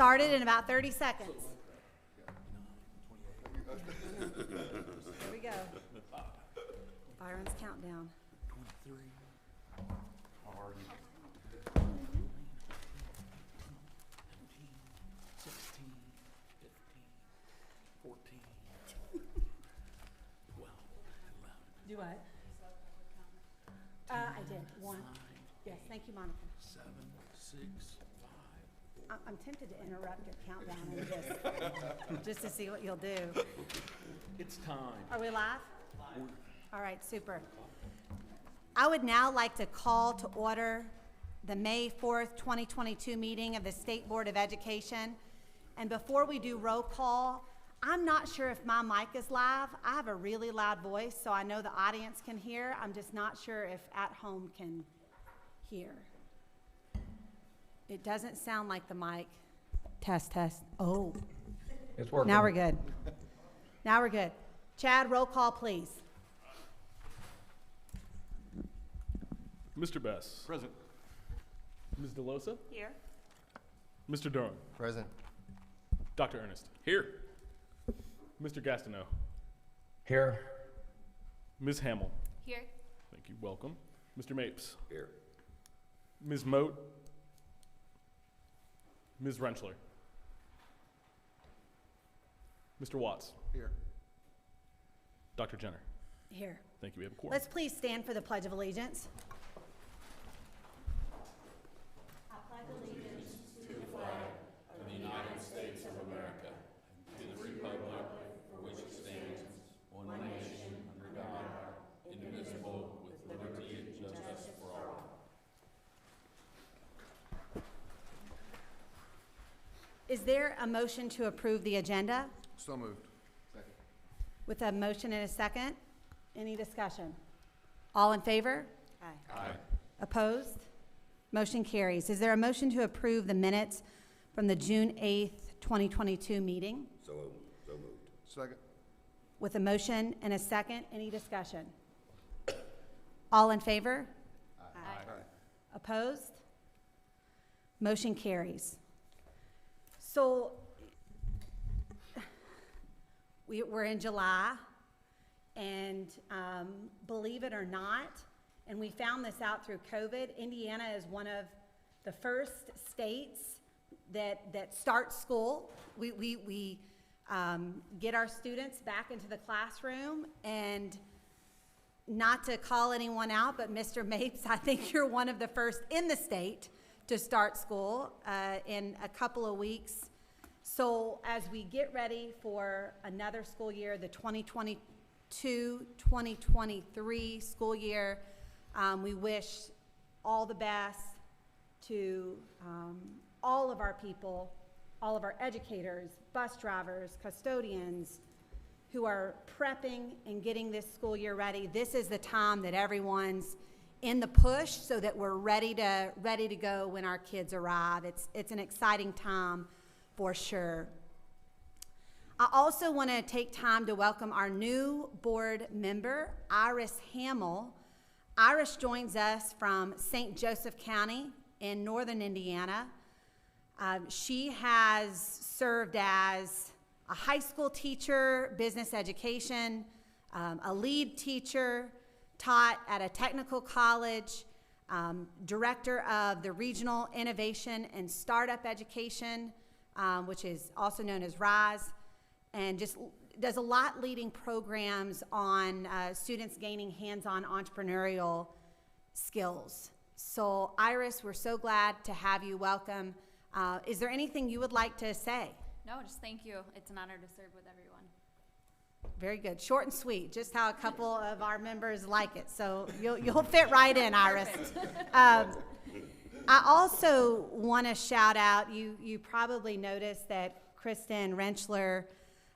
started in about 30 seconds. Here we go. Byron's countdown. 23. How are you? 16, 15, 14, 12, 11. Do what? I did. 1. Yes, thank you, Monica. 7, 6, 5. I'm tempted to interrupt your countdown and just to see what you'll do. It's time. Are we live? All right, super. I would now like to call to order the May 4th, 2022 meeting of the State Board of Education. And before we do roll call, I'm not sure if my mic is live. I have a really loud voice, so I know the audience can hear. I'm just not sure if at home can hear. It doesn't sound like the mic. Test, test. Oh. It's working. Now we're good. Now we're good. Chad, roll call, please. Mr. Bess. Present. Ms. DeLosa. Here. Mr. Durham. Present. Dr. Ernest. Here. Mr. Gastineau. Here. Ms. Hamill. Here. Thank you. Welcome. Mr. Mapes. Here. Ms. Moat. Ms. Rentschler. Mr. Watts. Here. Dr. Jenner. Here. Thank you. We have a quorum. Let's please stand for the Pledge of Allegiance. I pledge allegiance to the flag of the United States of America, to the republic for which it stands, one nation, under God, indivisible, with liberty and justice for all. Is there a motion to approve the agenda? So moved. Second. With a motion and a second, any discussion? All in favor? Aye. Opposed? Motion carries. Is there a motion to approve the minutes from the June 8th, 2022 meeting? So moved. Second. With a motion and a second, any discussion? All in favor? Aye. Opposed? Motion carries. So we're in July, and believe it or not, and we found this out through COVID, Indiana is one of the first states that starts school. We get our students back into the classroom, and not to call anyone out, but Mr. Mapes, I think you're one of the first in the state to start school in a couple of weeks. So as we get ready for another school year, the 2022-2023 school year, we wish all the best to all of our people, all of our educators, bus drivers, custodians, who are prepping and getting this school year ready. This is the time that everyone's in the push so that we're ready to go when our kids arrive. It's an exciting time for sure. I also want to take time to welcome our new board member, Iris Hamill. Iris joins us from St. Joseph County in northern Indiana. She has served as a high school teacher, business education, a lead teacher, taught at a technical college, director of the Regional Innovation and Startup Education, which is also known as RISE, and just does a lot leading programs on students gaining hands-on entrepreneurial skills. So Iris, we're so glad to have you. Welcome. Is there anything you would like to say? No, just thank you. It's an honor to serve with everyone. Very good. Short and sweet, just how a couple of our members like it. So you'll fit right in, Iris. I also want to shout out, you probably noticed that Kristen Rentschler,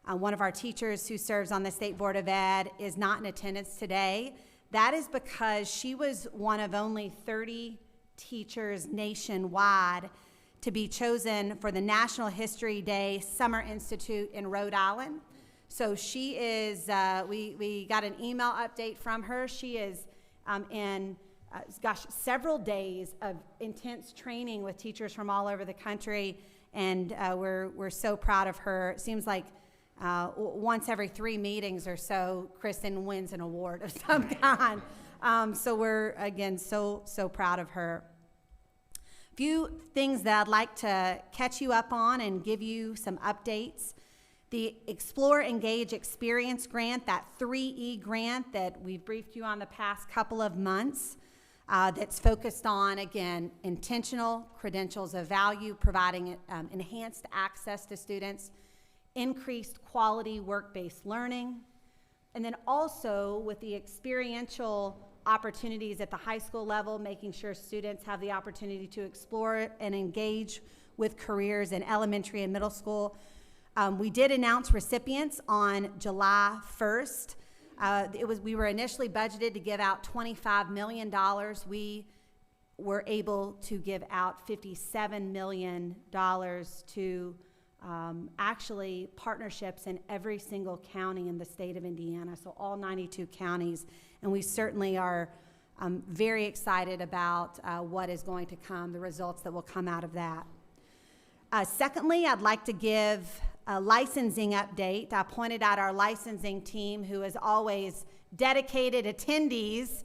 one of our teachers who serves on the State Board of Ed, is not in attendance today. That is because she was one of only 30 teachers nationwide to be chosen for the National History Day Summer Institute in Rhode Island. So she is, we got an email update from her. She is in, several days of intense training with teachers from all over the country, and we're so proud of her. It seems like once every 3 meetings or so, Kristen wins an award of some kind. So we're, again, so proud of her. A few things that I'd like to catch you up on and give you some updates. The Explore, Engage, Experience grant, that 3E grant that we've briefed you on the past couple of months, that's focused on, again, intentional credentials of value, providing enhanced access to students, increased quality work-based learning, and then also with the experiential opportunities at the high school level, making sure students have the opportunity to explore and engage with careers in elementary and middle school. We did announce recipients on July 1st. We were initially budgeted to give out $25 million. We were able to give out $57 million to actually partnerships in every single county in the state of Indiana, so all 92 counties. And we certainly are very excited about what is going to come, the results that will come out of that. Secondly, I'd like to give a licensing update. I pointed out our licensing team, who is always dedicated attendees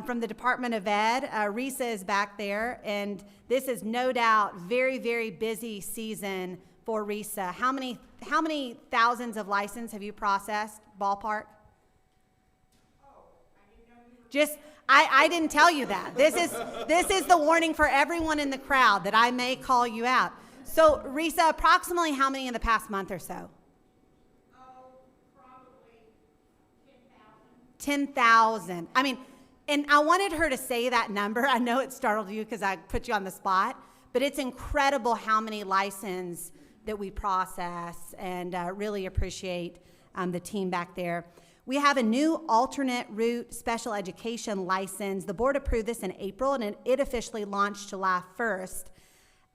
from the Department of Ed. Risa is back there, and this is no doubt very, very busy season for Risa. How many thousands of licenses have you processed, ballpark? I didn't tell you that. This is the warning for everyone in the crowd that I may call you out. So, Risa, approximately how many in the past month or so? Probably 10,000. 10,000. I mean, and I wanted her to say that number. I know it startled you because I put you on the spot, but it's incredible how many licenses that we process, and really appreciate the team back there. We have a new alternate route special education license. The board approved this in April, and it officially launched July 1st.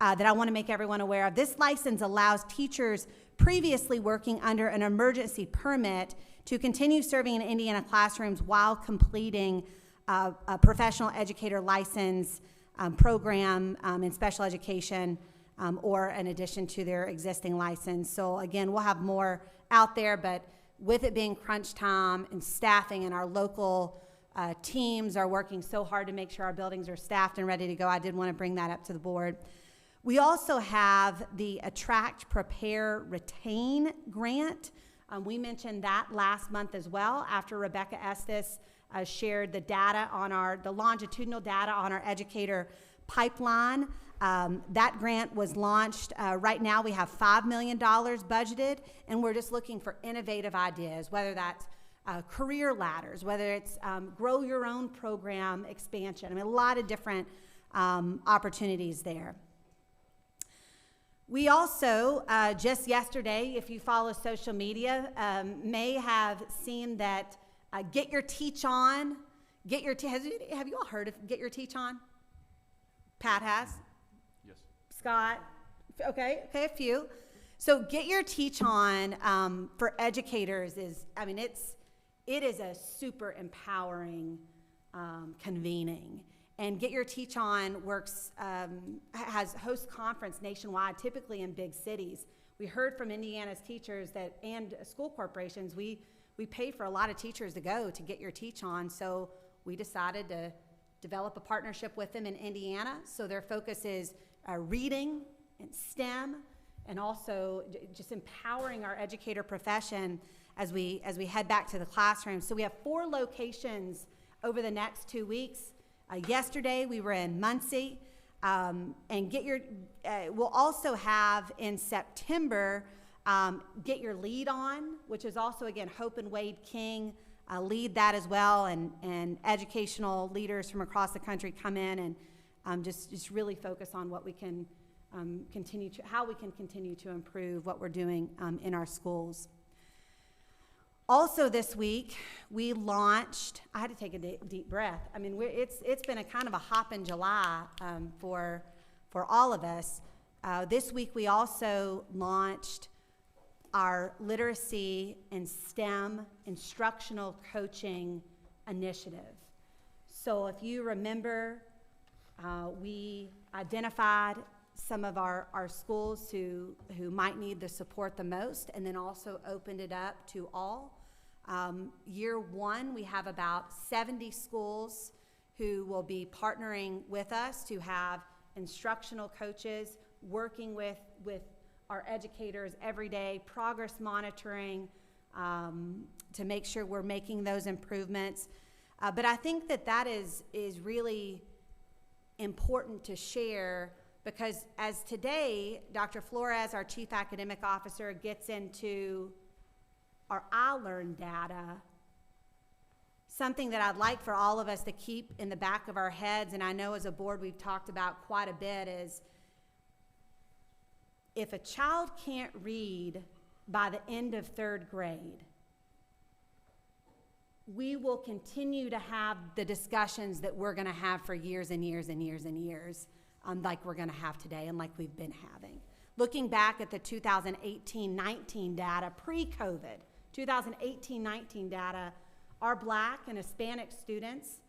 That I want to make everyone aware of. This license allows teachers previously working under an emergency permit to continue serving in Indiana classrooms while completing a professional educator license program in special education, or in addition to their existing license. So again, we'll have more out there, but with it being crunch time and staffing, and our local teams are working so hard to make sure our buildings are staffed and ready to go, I did want to bring that up to the board. We also have the Attract, Prepare, Retain grant. We mentioned that last month as well, after Rebecca Estes shared the data on the longitudinal data on our educator pipeline. That grant was launched. Right now we have $5 million budgeted, and we're just looking for innovative ideas, whether that's career ladders, whether it's grow your own program expansion. I mean, a lot of different opportunities there. We also, just yesterday, if you follow social media, may have seen that Get Your Teach On. Have you all heard of Get Your Teach On? Pat has? Yes. Scott? Okay, a few. So Get Your Teach On for educators is, I mean, it is a super empowering convening. And Get Your Teach On works, has host conference nationwide, typically in big cities. We heard from Indiana's teachers and school corporations, we pay for a lot of teachers to go to Get Your Teach On, so we decided to develop a partnership with them in Indiana. So their focus is reading and STEM, and also just empowering our educator profession as we head back to the classroom. So we have 4 locations over the next 2 weeks. Yesterday we were in Muncie, and we'll also have in September Get Your Lead On, which is also, again, Hope and Wade King lead that as well, and educational leaders from across the country come in and just really focus on what we can how we can continue to improve what we're doing in our schools. Also this week, we launched, I had to take a deep breath. I mean, it's been a kind of a hop in July for all of us. This week, we also launched our literacy and STEM instructional coaching initiative. So if you remember, we identified some of our schools who might need the support the most, and then also opened it up to all. Year one, we have about 70 schools who will be partnering with us to have instructional coaches working with our educators every day, progress monitoring, to make sure we're making those improvements. But I think that is really important to share, because as today, Dr. Flores, our Chief Academic Officer, gets into our iLearn data, something that I'd like for all of us to keep in the back of our heads, and I know as a board we've talked about quite a bit, is if a child can't read by the end of 3rd grade, we will continue to have the discussions that we're going to have for years and years and years and years, like we're going to have today and like we've been having. Looking back at the 2018-19 data, pre-COVID, 2018-19 data, our Black and Hispanic students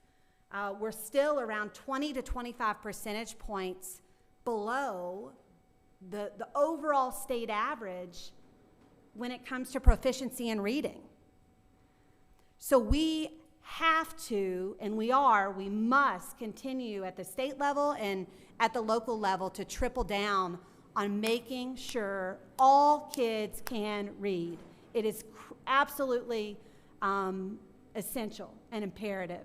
were still around 20 to 25 percentage points below the overall state average when it comes to proficiency in reading. So we have to, and we must continue at the state level and at the local level to triple down on making sure all kids can read. It is absolutely essential and imperative.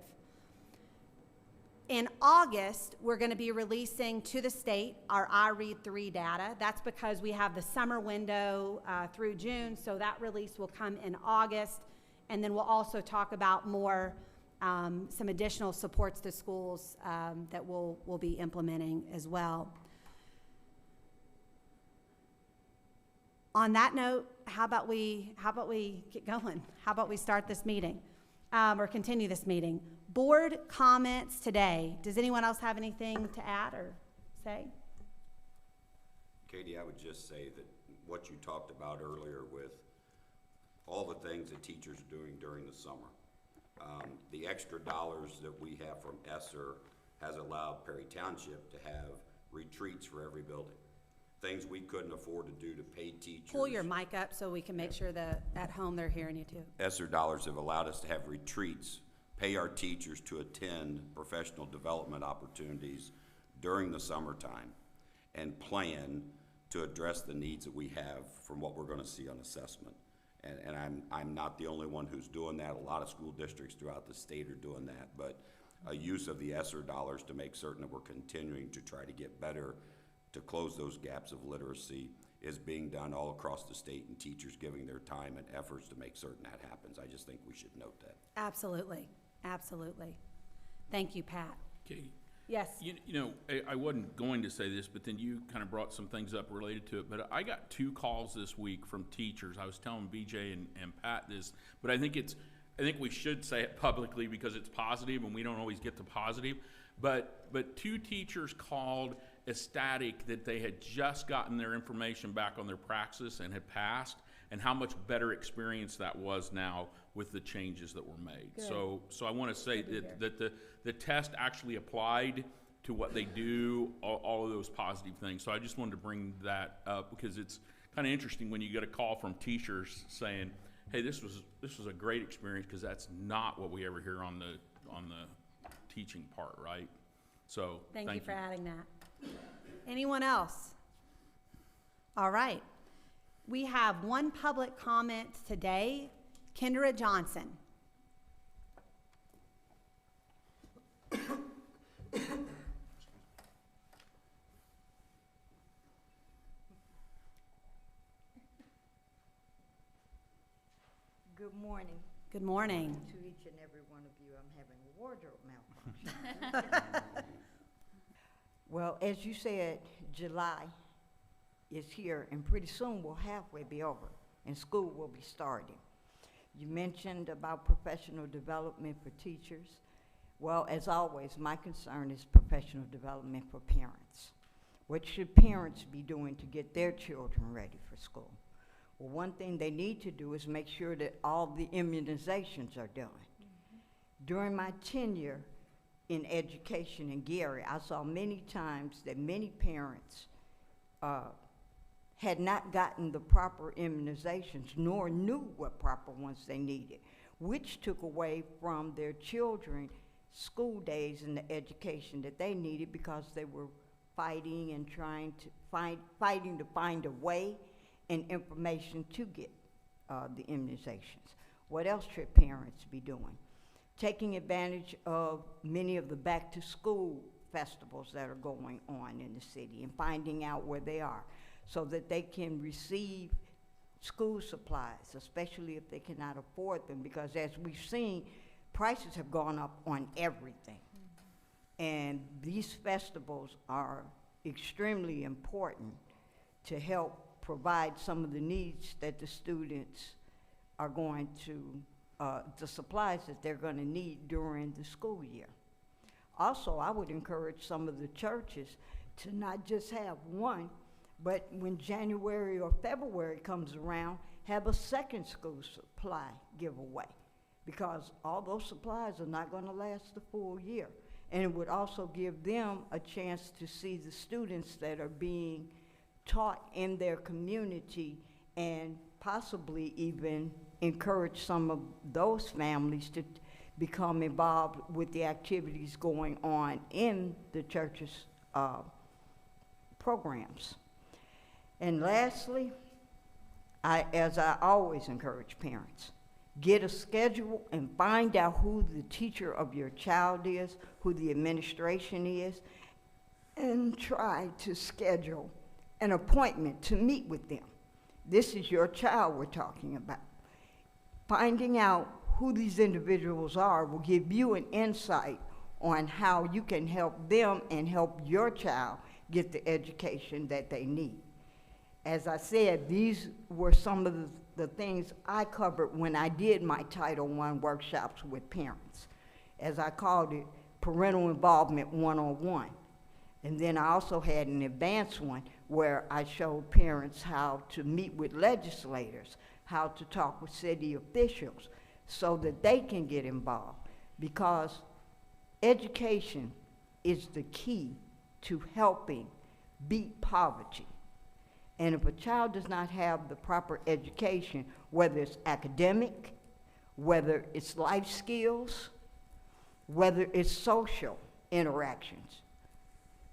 In August, we're going to be releasing to the state our iRead 3 data. That's because we have the summer window through June, so that release will come in August. And then we'll also talk about more, some additional supports to schools that we'll be implementing as well. On that note, how about we get going? How about we start this meeting or continue this meeting? Board comments today. Does anyone else have anything to add or say? Katie, I would just say that what you talked about earlier with all the things that teachers are doing during the summer. The extra dollars that we have from ESSER has allowed Perry Township to have retreats for every building. Things we couldn't afford to do to pay teachers. Pull your mic up so we can make sure that at home they're hearing you too. ESSER dollars have allowed us to have retreats, pay our teachers to attend professional development opportunities during the summertime, and plan to address the needs that we have from what we're going to see on assessment. And I'm not the only one who's doing that. A lot of school districts throughout the state are doing that. But a use of the ESSER dollars to make certain that we're continuing to try to get better to close those gaps of literacy is being done all across the state, and teachers giving their time and efforts to make certain that happens. I just think we should note that. Absolutely. Absolutely. Thank you, Pat. Katie, Yes. you know, I wasn't going to say this, but then you kind of brought some things up related to it. But I got 2 calls this week from teachers. I was telling BJ and Pat this, but I think we should say it publicly because it's positive, and we don't always get the positive. But 2 teachers called ecstatic that they had just gotten their information back on their praxis and had passed, and how much better experience that was now with the changes that were made. Good. So I want to say that the test actually applied to what they do, all of those positive things. So I just wanted to bring that up because it's kind of interesting when you get a call from teachers saying, "Hey, this was a great experience," because that's not what we ever hear on the teaching part, right? So Thank you for adding that. Anyone else? All right. We have one public comment today. Kendra Johnson. Good morning. Good morning. To each and every one of you, I'm having a wardrobe malfunction. Well, as you said, July is here, and pretty soon we'll halfway be over, and school will be starting. You mentioned about professional development for teachers. Well, as always, my concern is professional development for parents. What should parents be doing to get their children ready for school? Well, one thing they need to do is make sure that all the immunizations are done. During my tenure in education in Gary, I saw many times that many parents had not gotten the proper immunizations, nor knew what proper ones they needed, which took away from their children school days and the education that they needed because they were fighting and trying to find a way and information to get the immunizations. What else should parents be doing? Taking advantage of many of the back-to-school festivals that are going on in the city and finding out where they are so that they can receive school supplies, especially if they cannot afford them, because as we've seen, prices have gone up on everything. And these festivals are extremely important to help provide some of the needs that the students are going to, the supplies that they're going to need during the school year. Also, I would encourage some of the churches to not just have one, but when January or February comes around, have a second school supply giveaway, because all those supplies are not going to last the full year. And it would also give them a chance to see the students that are being taught in their community and possibly even encourage some of those families to become involved with the activities going on in the church's programs. And lastly, as I always encourage parents, get a schedule and find out who the teacher of your child is, who the administration is, and try to schedule an appointment to meet with them. This is your child we're talking about. Finding out who these individuals are will give you an insight on how you can help them and help your child get the education that they need. As I said, these were some of the things I covered when I did my Title I workshops with parents. As I called it, Parental Involvement 101. And then I also had an advanced one where I showed parents how to meet with legislators, how to talk with city officials so that they can get involved, because education is the key to helping beat poverty. And if a child does not have the proper education, whether it's academic, whether it's life skills, whether it's social interactions,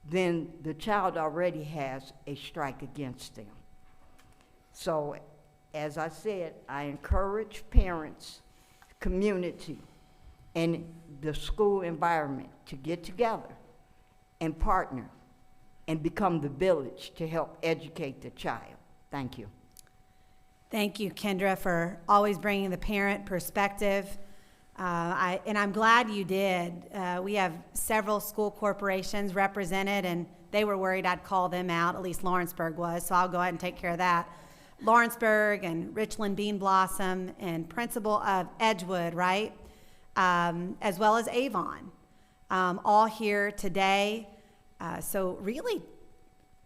then the child already has a strike against them. So, as I said, I encourage parents, community, and the school environment to get together and partner and become the village to help educate the child. Thank you. Thank you, Kendra, for always bringing the parent perspective. And I'm glad you did. We have several school corporations represented, and they were worried I'd call them out, at least Lawrenceburg was, so I'll go ahead and take care of that. Lawrenceburg and Richland Bean Blossom and principal of Edgewood, right? As well as Avon, all here today. So really,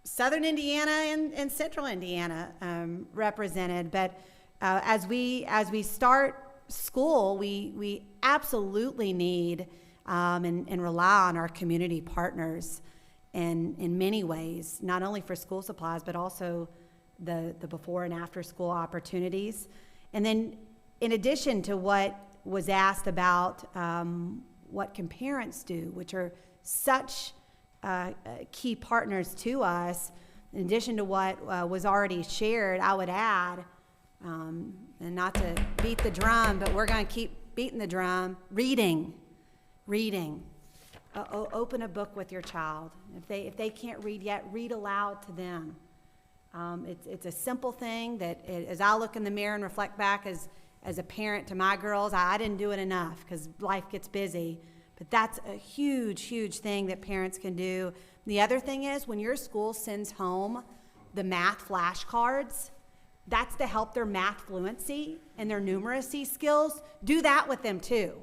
Southern Indiana and Central Indiana represented. But as we start school, we absolutely need and rely on our community partners in many ways, not only for school supplies, but also the before and after school opportunities. And then in addition to what was asked about what can parents do, which are such key partners to us, in addition to what was already shared, I would add, and not to beat the drum, but we're going to keep beating the drum, reading. Open a book with your child. If they can't read yet, read aloud to them. It's a simple thing that as I look in the mirror and reflect back as a parent to my girls, I didn't do it enough because life gets busy. But that's a huge, huge thing that parents can do. The other thing is when your school sends home the math flashcards, that's to help their math fluency and their numeracy skills. Do that with them too.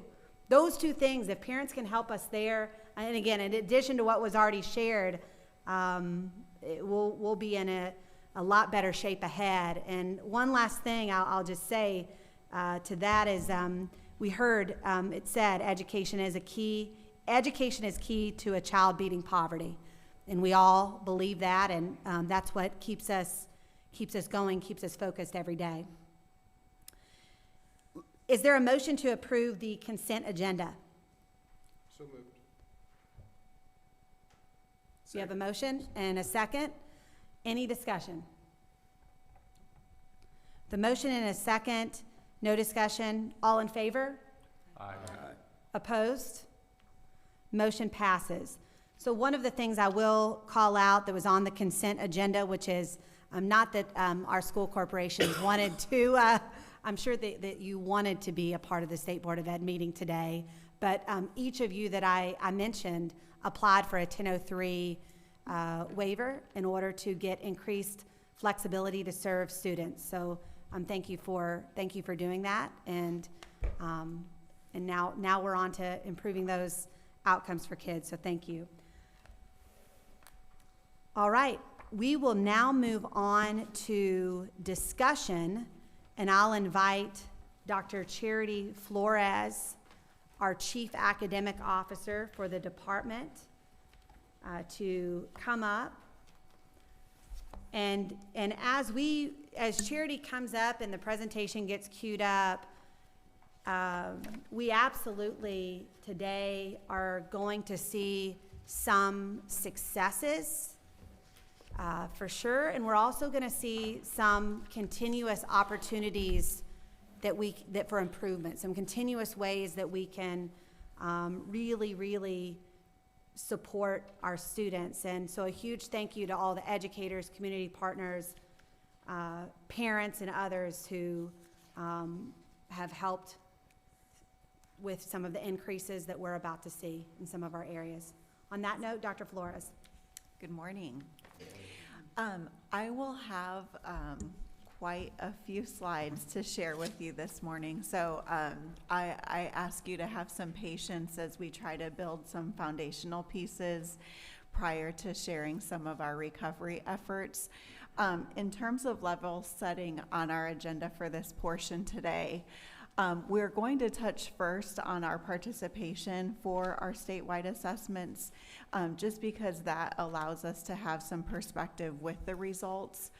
Those two things, if parents can help us there, and again, in addition to what was already shared, we'll be in a lot better shape ahead. And one last thing I'll just say to that is we heard it said education is key to a child beating poverty. And we all believe that, and that's what keeps us going, keeps us focused every day. Is there a motion to approve the consent agenda? So moved. We have a motion and a second. Any discussion? The motion and a second, no discussion. All in favor? Aye. Opposed? Motion passes. So one of the things I will call out that was on the consent agenda, which is not that our school corporations wanted to, I'm sure that you wanted to be a part of the State Board of Ed meeting today, but each of you that I mentioned applied for a 1003 waiver in order to get increased flexibility to serve students. So thank you for doing that, and now we're on to improving those outcomes for kids. So thank you. All right, we will now move on to discussion, and I'll invite Dr. Charity Flores, our Chief Academic Officer for the department, to come up. And as Charity comes up and the presentation gets queued up, we absolutely today are going to see some successes, for sure, and we're also going to see some continuous opportunities that for improvement, some continuous ways that we can really support our students. And so a huge thank you to all the educators, community partners, parents, and others who have helped with some of the increases that we're about to see in some of our areas. On that note, Dr. Flores. Good morning. I will have quite a few slides to share with you this morning. So I ask you to have some patience as we try to build some foundational pieces prior to sharing some of our recovery efforts. In terms of level setting on our agenda for this portion today, we're going to touch first on our participation for our statewide assessments, just because that allows us to have some perspective with the results.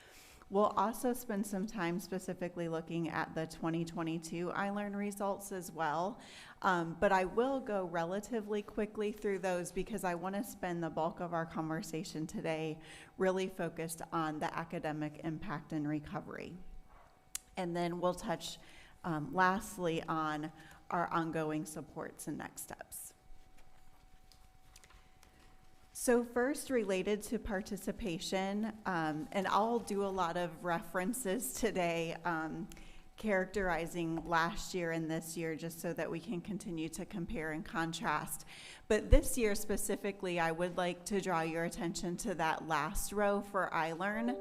We'll also spend some time specifically looking at the 2022 iLearn results as well, but I will go relatively quickly through those because I want to spend the bulk of our conversation today really focused on the academic impact and recovery. And then we'll touch lastly on our ongoing supports and next steps. So first, related to participation, and I'll do a lot of references today characterizing last year and this year just so that we can continue to compare and contrast. But this year specifically, I would like to draw your attention to that last row for iLearn.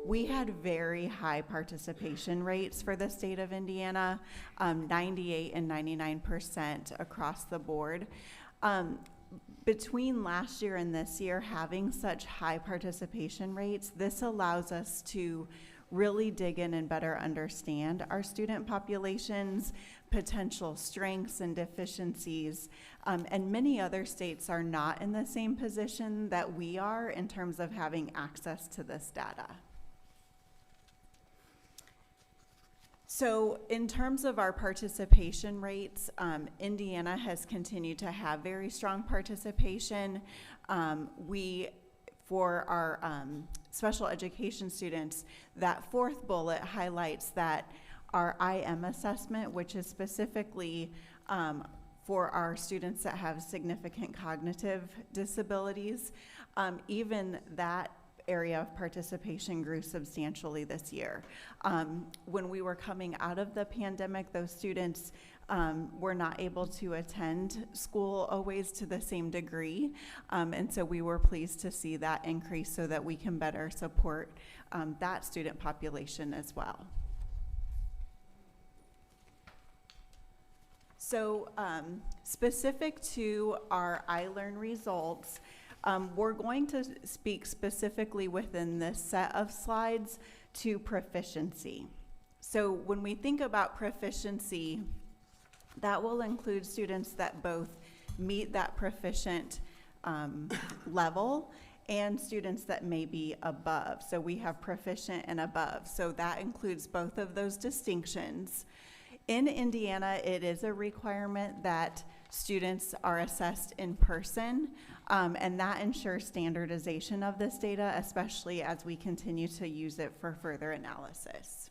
We had very high participation rates for the state of Indiana, 98 and 99% across the board. Between last year and this year, having such high participation rates, this allows us to really dig in and better understand our student population's potential strengths and deficiencies. And many other states are not in the same position that we are in terms of having access to this data. So in terms of our participation rates, Indiana has continued to have very strong participation. For our special education students, that fourth bullet highlights that our IM assessment, which is specifically for our students that have significant cognitive disabilities, even that area of participation grew substantially this year. When we were coming out of the pandemic, those students were not able to attend school always to the same degree, and so we were pleased to see that increase so that we can better support that student population as well. So specific to our iLearn results, we're going to speak specifically within this set of slides to proficiency. So when we think about proficiency, that will include students that both meet that proficient level and students that may be above. So we have proficient and above. So that includes both of those distinctions. In Indiana, it is a requirement that students are assessed in person, and that ensures standardization of this data, especially as we continue to use it for further analysis.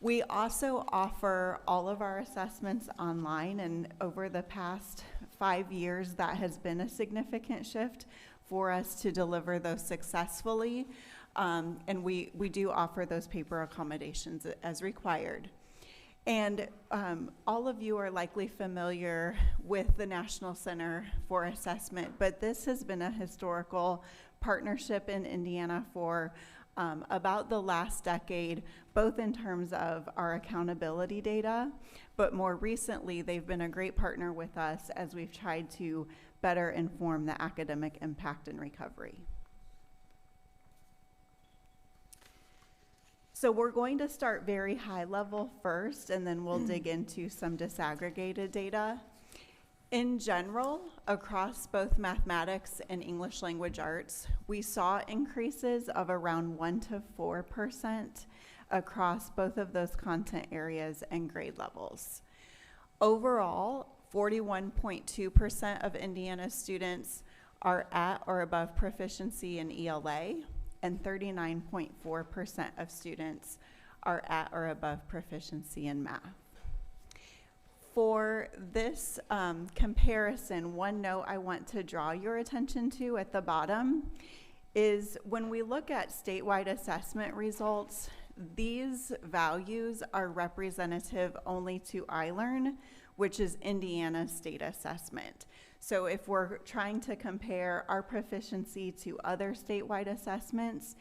We also offer all of our assessments online, and over the past 5 years, that has been a significant shift for us to deliver those successfully, and we do offer those paper accommodations as required. And all of you are likely familiar with the National Center for Assessment, but this has been a historical partnership in Indiana for about the last decade, both in terms of our accountability data, but more recently, they've been a great partner with us as we've tried to better inform the academic impact and recovery. So we're going to start very high level first, and then we'll dig into some disaggregated data. In general, across both mathematics and English language arts, we saw increases of around 1 to 4% across both of those content areas and grade levels. Overall, 41.2% of Indiana students are at or above proficiency in ELA, and 39.4% of students are at or above proficiency in math. For this comparison, one note I want to draw your attention to at the bottom is when we look at statewide assessment results, these values are representative only to iLearn, which is Indiana's state assessment. So if we're trying to compare our proficiency to other statewide assessments,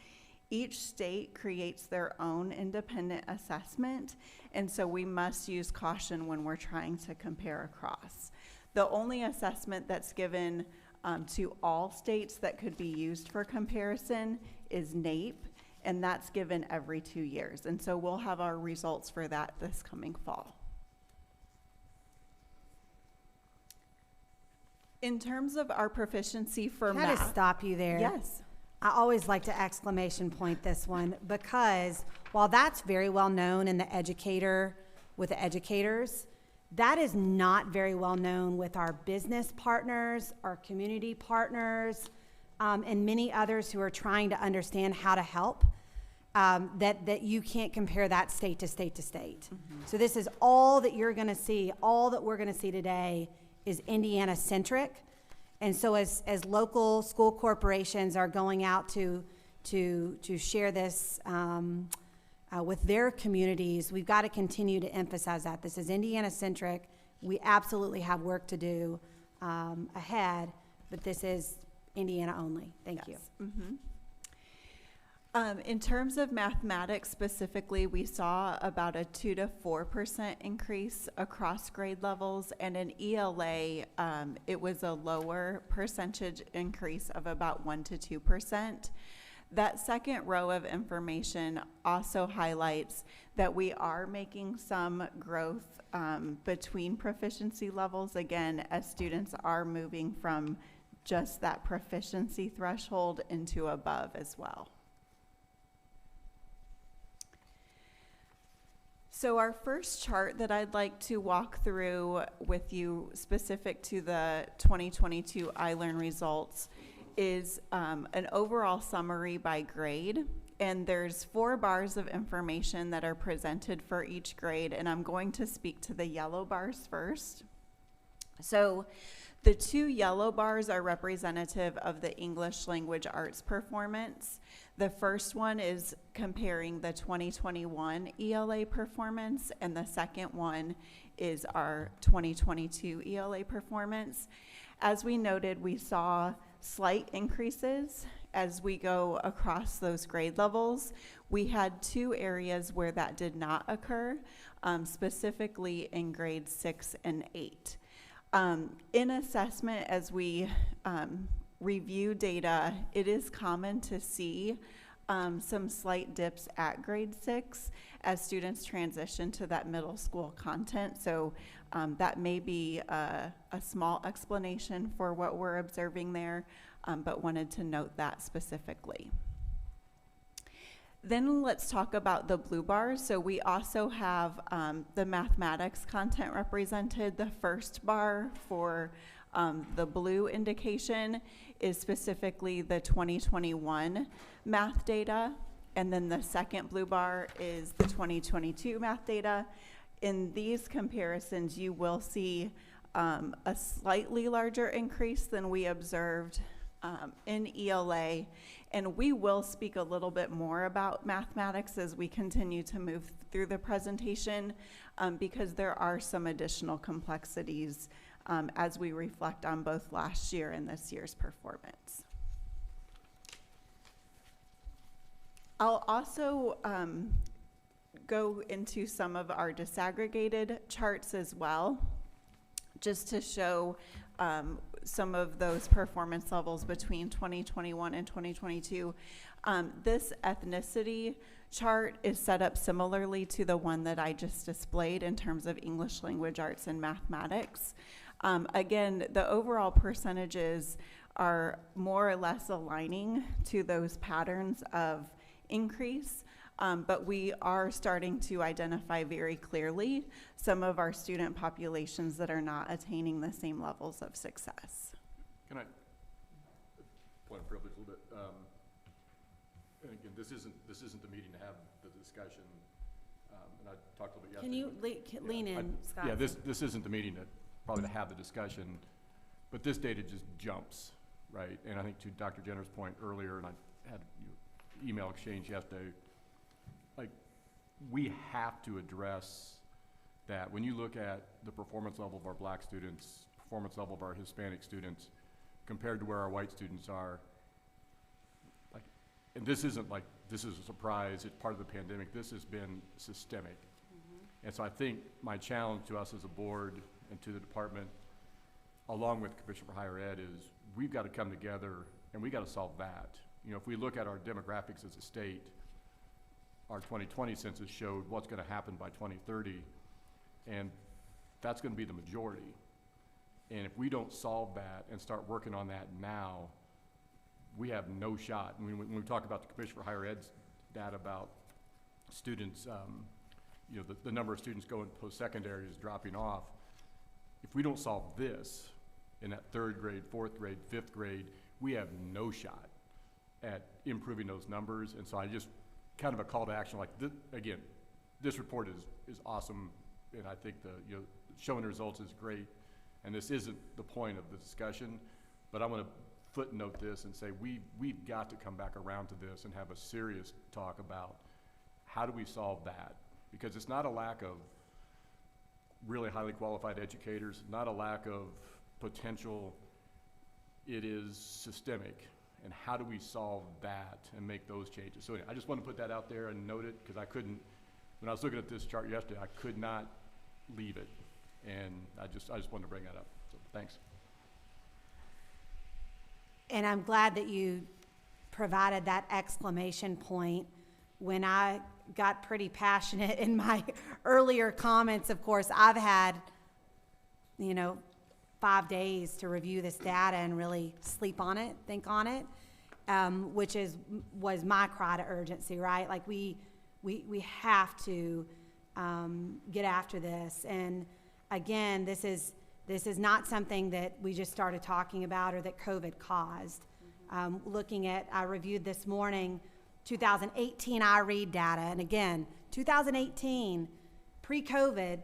each state creates their own independent assessment, and so we must use caution when we're trying to compare across. The only assessment that's given to all states that could be used for comparison is NAEP, and that's given every 2 years. And so we'll have our results for that this coming fall. In terms of our proficiency for Can I math. just stop you there? Yes. I always like to exclamation point this one, because while that's very well known in the educator, with the educators, that is not very well known with our business partners, our community partners, and many others who are trying to understand how to help, that you can't compare that state to state to state. Mm-hmm. So this is all that you're gonna see, all that we're gonna see today is Indiana centric. And so as local school corporations are going out to share this with their communities, we've got to continue to emphasize that. This is Indiana centric. We absolutely have work to do ahead, but this is Indiana only. Thank you. Mm-hmm. In terms of mathematics specifically, we saw about a 2 to 4% increase across grade levels, and in ELA, it was a lower percentage increase of about 1 to 2%. That second row of information also highlights that we are making some growth between proficiency levels, again, as students are moving from just that proficiency threshold into above as well. So our first chart that I'd like to walk through with you specific to the 2022 iLearn results is an overall summary by grade. And there's 4 bars of information that are presented for each grade, and I'm going to speak to the yellow bars first. So the 2 yellow bars are representative of the English language arts performance. The first one is comparing the 2021 ELA performance, and the second one is our 2022 ELA performance. As we noted, we saw slight increases as we go across those grade levels. We had 2 areas where that did not occur, specifically in grades 6 and 8. In assessment, as we review data, it is common to see some slight dips at grade 6 as students transition to that middle school content. So that may be a small explanation for what we're observing there, but wanted to note that specifically. Then let's talk about the blue bars. So we also have the mathematics content represented. The first bar for the blue indication is specifically the 2021 math data. And then the second blue bar is the 2022 math data. In these comparisons, you will see a slightly larger increase than we observed in ELA. And we will speak a little bit more about mathematics as we continue to move through the presentation because there are some additional complexities as we reflect on both last year and this year's performance. I'll also go into some of our disaggregated charts as well, just to show some of those performance levels between 2021 and 2022. This ethnicity chart is set up similarly to the one that I just displayed in terms of English language arts and mathematics. Again, the overall percentages are more or less aligning to those patterns of increase, but we are starting to identify very clearly some of our student populations that are not attaining the same levels of success. Can I point of privilege a little bit? And again, this isn't the meeting to have the discussion. And I talked a little bit yesterday. Can you lean in, Scott? Yeah, this isn't the meeting probably to have the discussion, but this data just jumps, right? And I think to Dr. Jenner's point earlier, and I had email exchange yesterday, like, we have to address that. When you look at the performance level of our black students, performance level of our Hispanic students, compared to where our white students are, like, and this isn't like, this is a surprise, it's part of the pandemic, this has been systemic. And so I think my challenge to us as a board and to the department, along with the Commission for Higher Ed, is we've got to come together and we got to solve that. You know, if we look at our demographics as a state, our 2020 census showed what's going to happen by 2030, and that's going to be the majority. And if we don't solve that and start working on that now, we have no shot. I mean, when we talk about the Commission for Higher Ed's data about students, you know, the number of students going post-secondary is dropping off. If we don't solve this in that 3rd grade, 4th grade, 5th grade, we have no shot at improving those numbers. And so I just kind of a call to action, like, again, this report is awesome, and I think showing the results is great, and this isn't the point of the discussion, but I want to footnote this and say we've got to come back around to this and have a serious talk about how do we solve that, because it's not a lack of really highly qualified educators, not a lack of potential, it is systemic. And how do we solve that and make those changes? So anyway, I just want to put that out there and note it, because I couldn't, when I was looking at this chart yesterday, I could not leave it. And I just wanted to bring that up. So thanks. And I'm glad that you provided that exclamation point. When I got pretty passionate in my earlier comments, of course, I've had, 5 days to review this data and really sleep on it, think on it, which was my cry to urgency, right? Like we have to get after this. And again, this is not something that we just started talking about or that COVID caused. I reviewed this morning 2018 iRead data, and again, 2018, pre-COVID,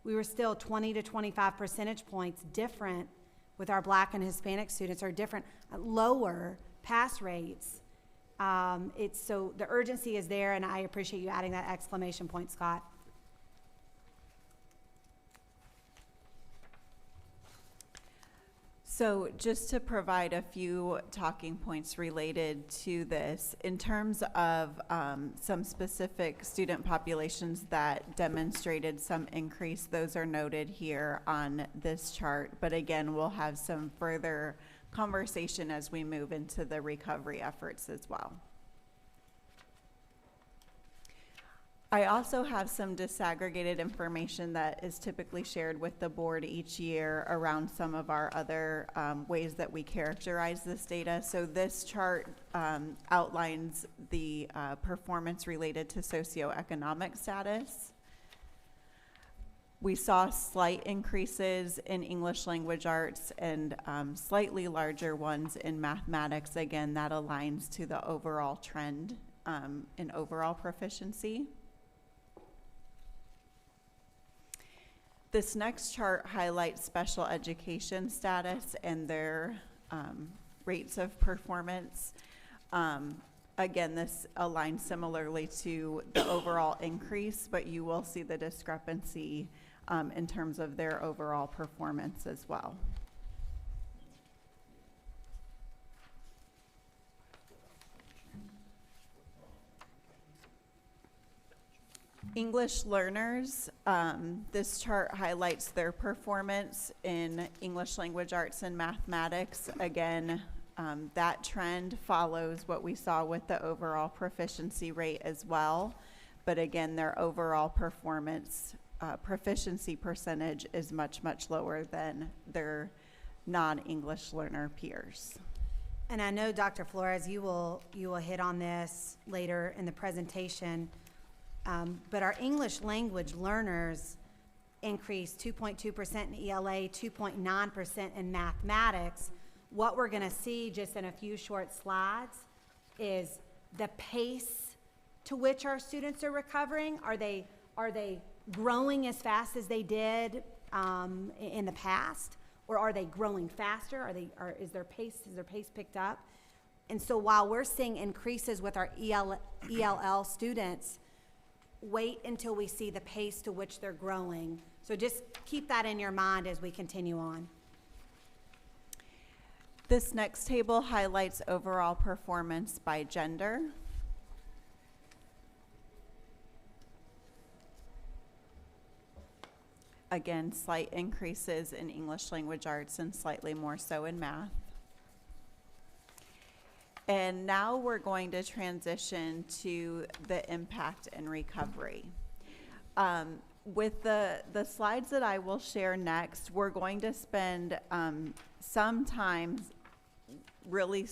we were still 20 to 25 percentage points different with our Black and Hispanic students, or different, lower pass rates. So the urgency is there, and I appreciate you adding that exclamation point, Scott. So just to provide a few talking points related to this, in terms of some specific student populations that demonstrated some increase, those are noted here on this chart. But again, we'll have some further conversation as we move into the recovery efforts as well. I also have some disaggregated information that is typically shared with the board each year around some of our other ways that we characterize this data. So this chart outlines the performance related to socioeconomic status. We saw slight increases in English language arts and slightly larger ones in mathematics. Again, that aligns to the overall trend in overall proficiency. This next chart highlights special education status and their rates of performance. Again, this aligns similarly to the overall increase, but you will see the discrepancy in terms of their overall performance as well. English learners, this chart highlights their performance in English language arts and mathematics. Again, that trend follows what we saw with the overall proficiency rate as well. But again, their overall performance, proficiency percentage is much, much lower than their non-English learner peers. And I know, Dr. Flores, you will hit on this later in the presentation. But our English language learners increased 2.2% in ELA, 2.9% in mathematics. What we're going to see just in a few short slides is the pace to which our students are recovering. Are they growing as fast as they did in the past, or are they growing faster? Is their pace picked up? And so while we're seeing increases with our ELL students, wait until we see the pace to which they're growing. So just keep that in your mind as we continue on. This next table highlights overall performance by gender. Again, slight increases in English language arts and slightly more so in math. And now we're going to transition to the impact and recovery. With the slides that I will share next, we're going to spend some time really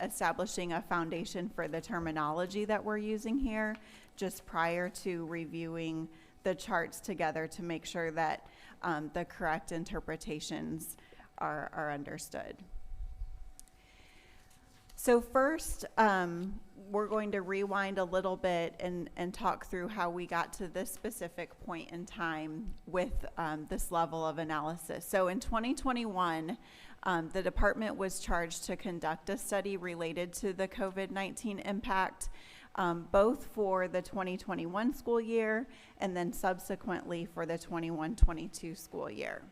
establishing a foundation for the terminology that we're using here, just prior to reviewing the charts together to make sure that the correct interpretations are understood. So first, we're going to rewind a little bit and talk through how we got to this specific point in time with this level of analysis. So in 2021, the department was charged to conduct a study related to the COVID-19 impact, both for the 2021 school year and then subsequently for the 21-22 school year.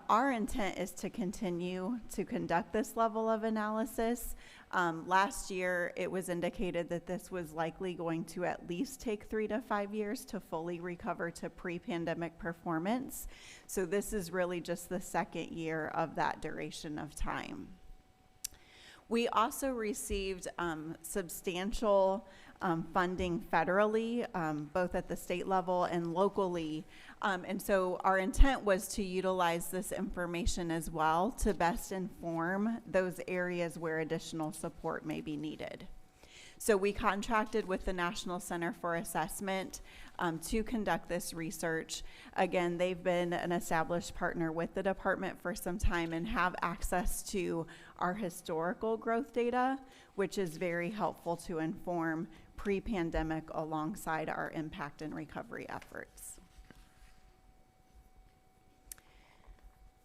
Our intent is to continue to conduct this level of analysis. Last year, it was indicated that this was likely going to at least take 3 to 5 years to fully recover to pre-pandemic performance. So this is really just the second year of that duration of time. We also received substantial funding federally, both at the state level and locally. And so our intent was to utilize this information as well to best inform those areas where additional support may be needed. So we contracted with the National Center for Assessment to conduct this research. Again, they've been an established partner with the department for some time and have access to our historical growth data, which is very helpful to inform pre-pandemic alongside our impact and recovery efforts.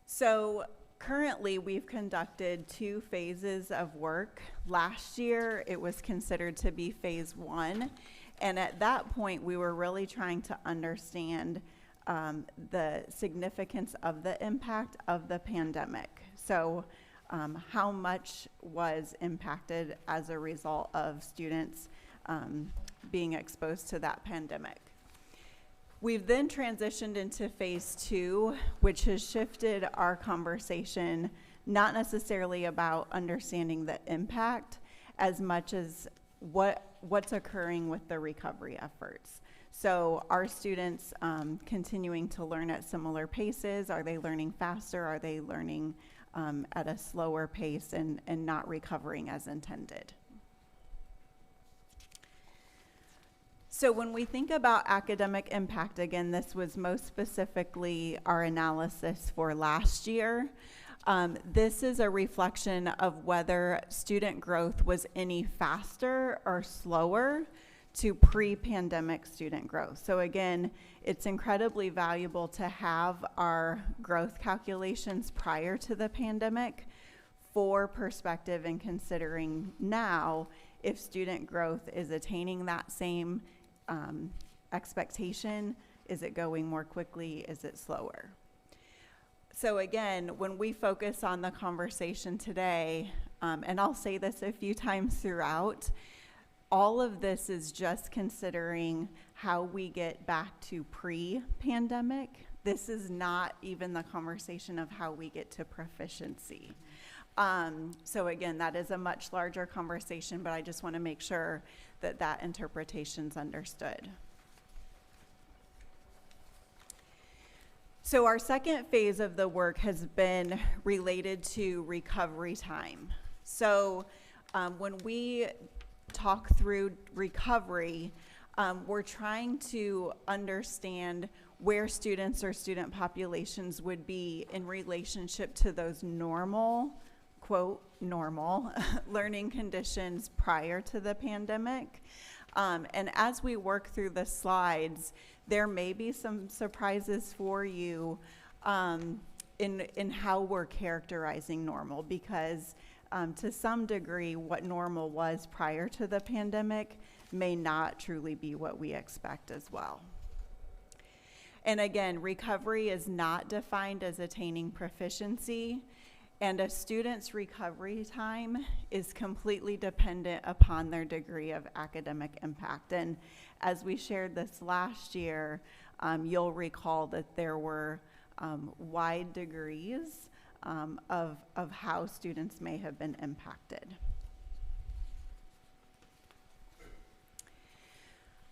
So currently, we've conducted 2 phases of work. Last year, it was considered to be phase 1. And at that point, we were really trying to understand the significance of the impact of the pandemic. So how much was impacted as a result of students being exposed to that pandemic. We've then transitioned into phase 2, which has shifted our conversation, not necessarily about understanding the impact as much as what's occurring with the recovery efforts. So are students continuing to learn at similar paces? Are they learning faster? Are they learning at a slower pace and not recovering as intended? So when we think about academic impact, again, this was most specifically our analysis for last year. This is a reflection of whether student growth was any faster or slower to pre-pandemic student growth. So again, it's incredibly valuable to have our growth calculations prior to the pandemic for perspective and considering now if student growth is attaining that same expectation. Is it going more quickly? Is it slower? So again, when we focus on the conversation today, and I'll say this a few times throughout, all of this is just considering how we get back to pre-pandemic. This is not even the conversation of how we get to proficiency. So again, that is a much larger conversation, but I just want to make sure that that interpretation's understood. So our second phase of the work has been related to recovery time. So when we talk through recovery, we're trying to understand where students or student populations would be in relationship to those normal, quote, normal learning conditions prior to the pandemic. And as we work through the slides, there may be some surprises for you in how we're characterizing normal, because to some degree, what normal was prior to the pandemic may not truly be what we expect as well. And again, recovery is not defined as attaining proficiency, and a student's recovery time is completely dependent upon their degree of academic impact. And as we shared this last year, you'll recall that there were wide degrees of how students may have been impacted.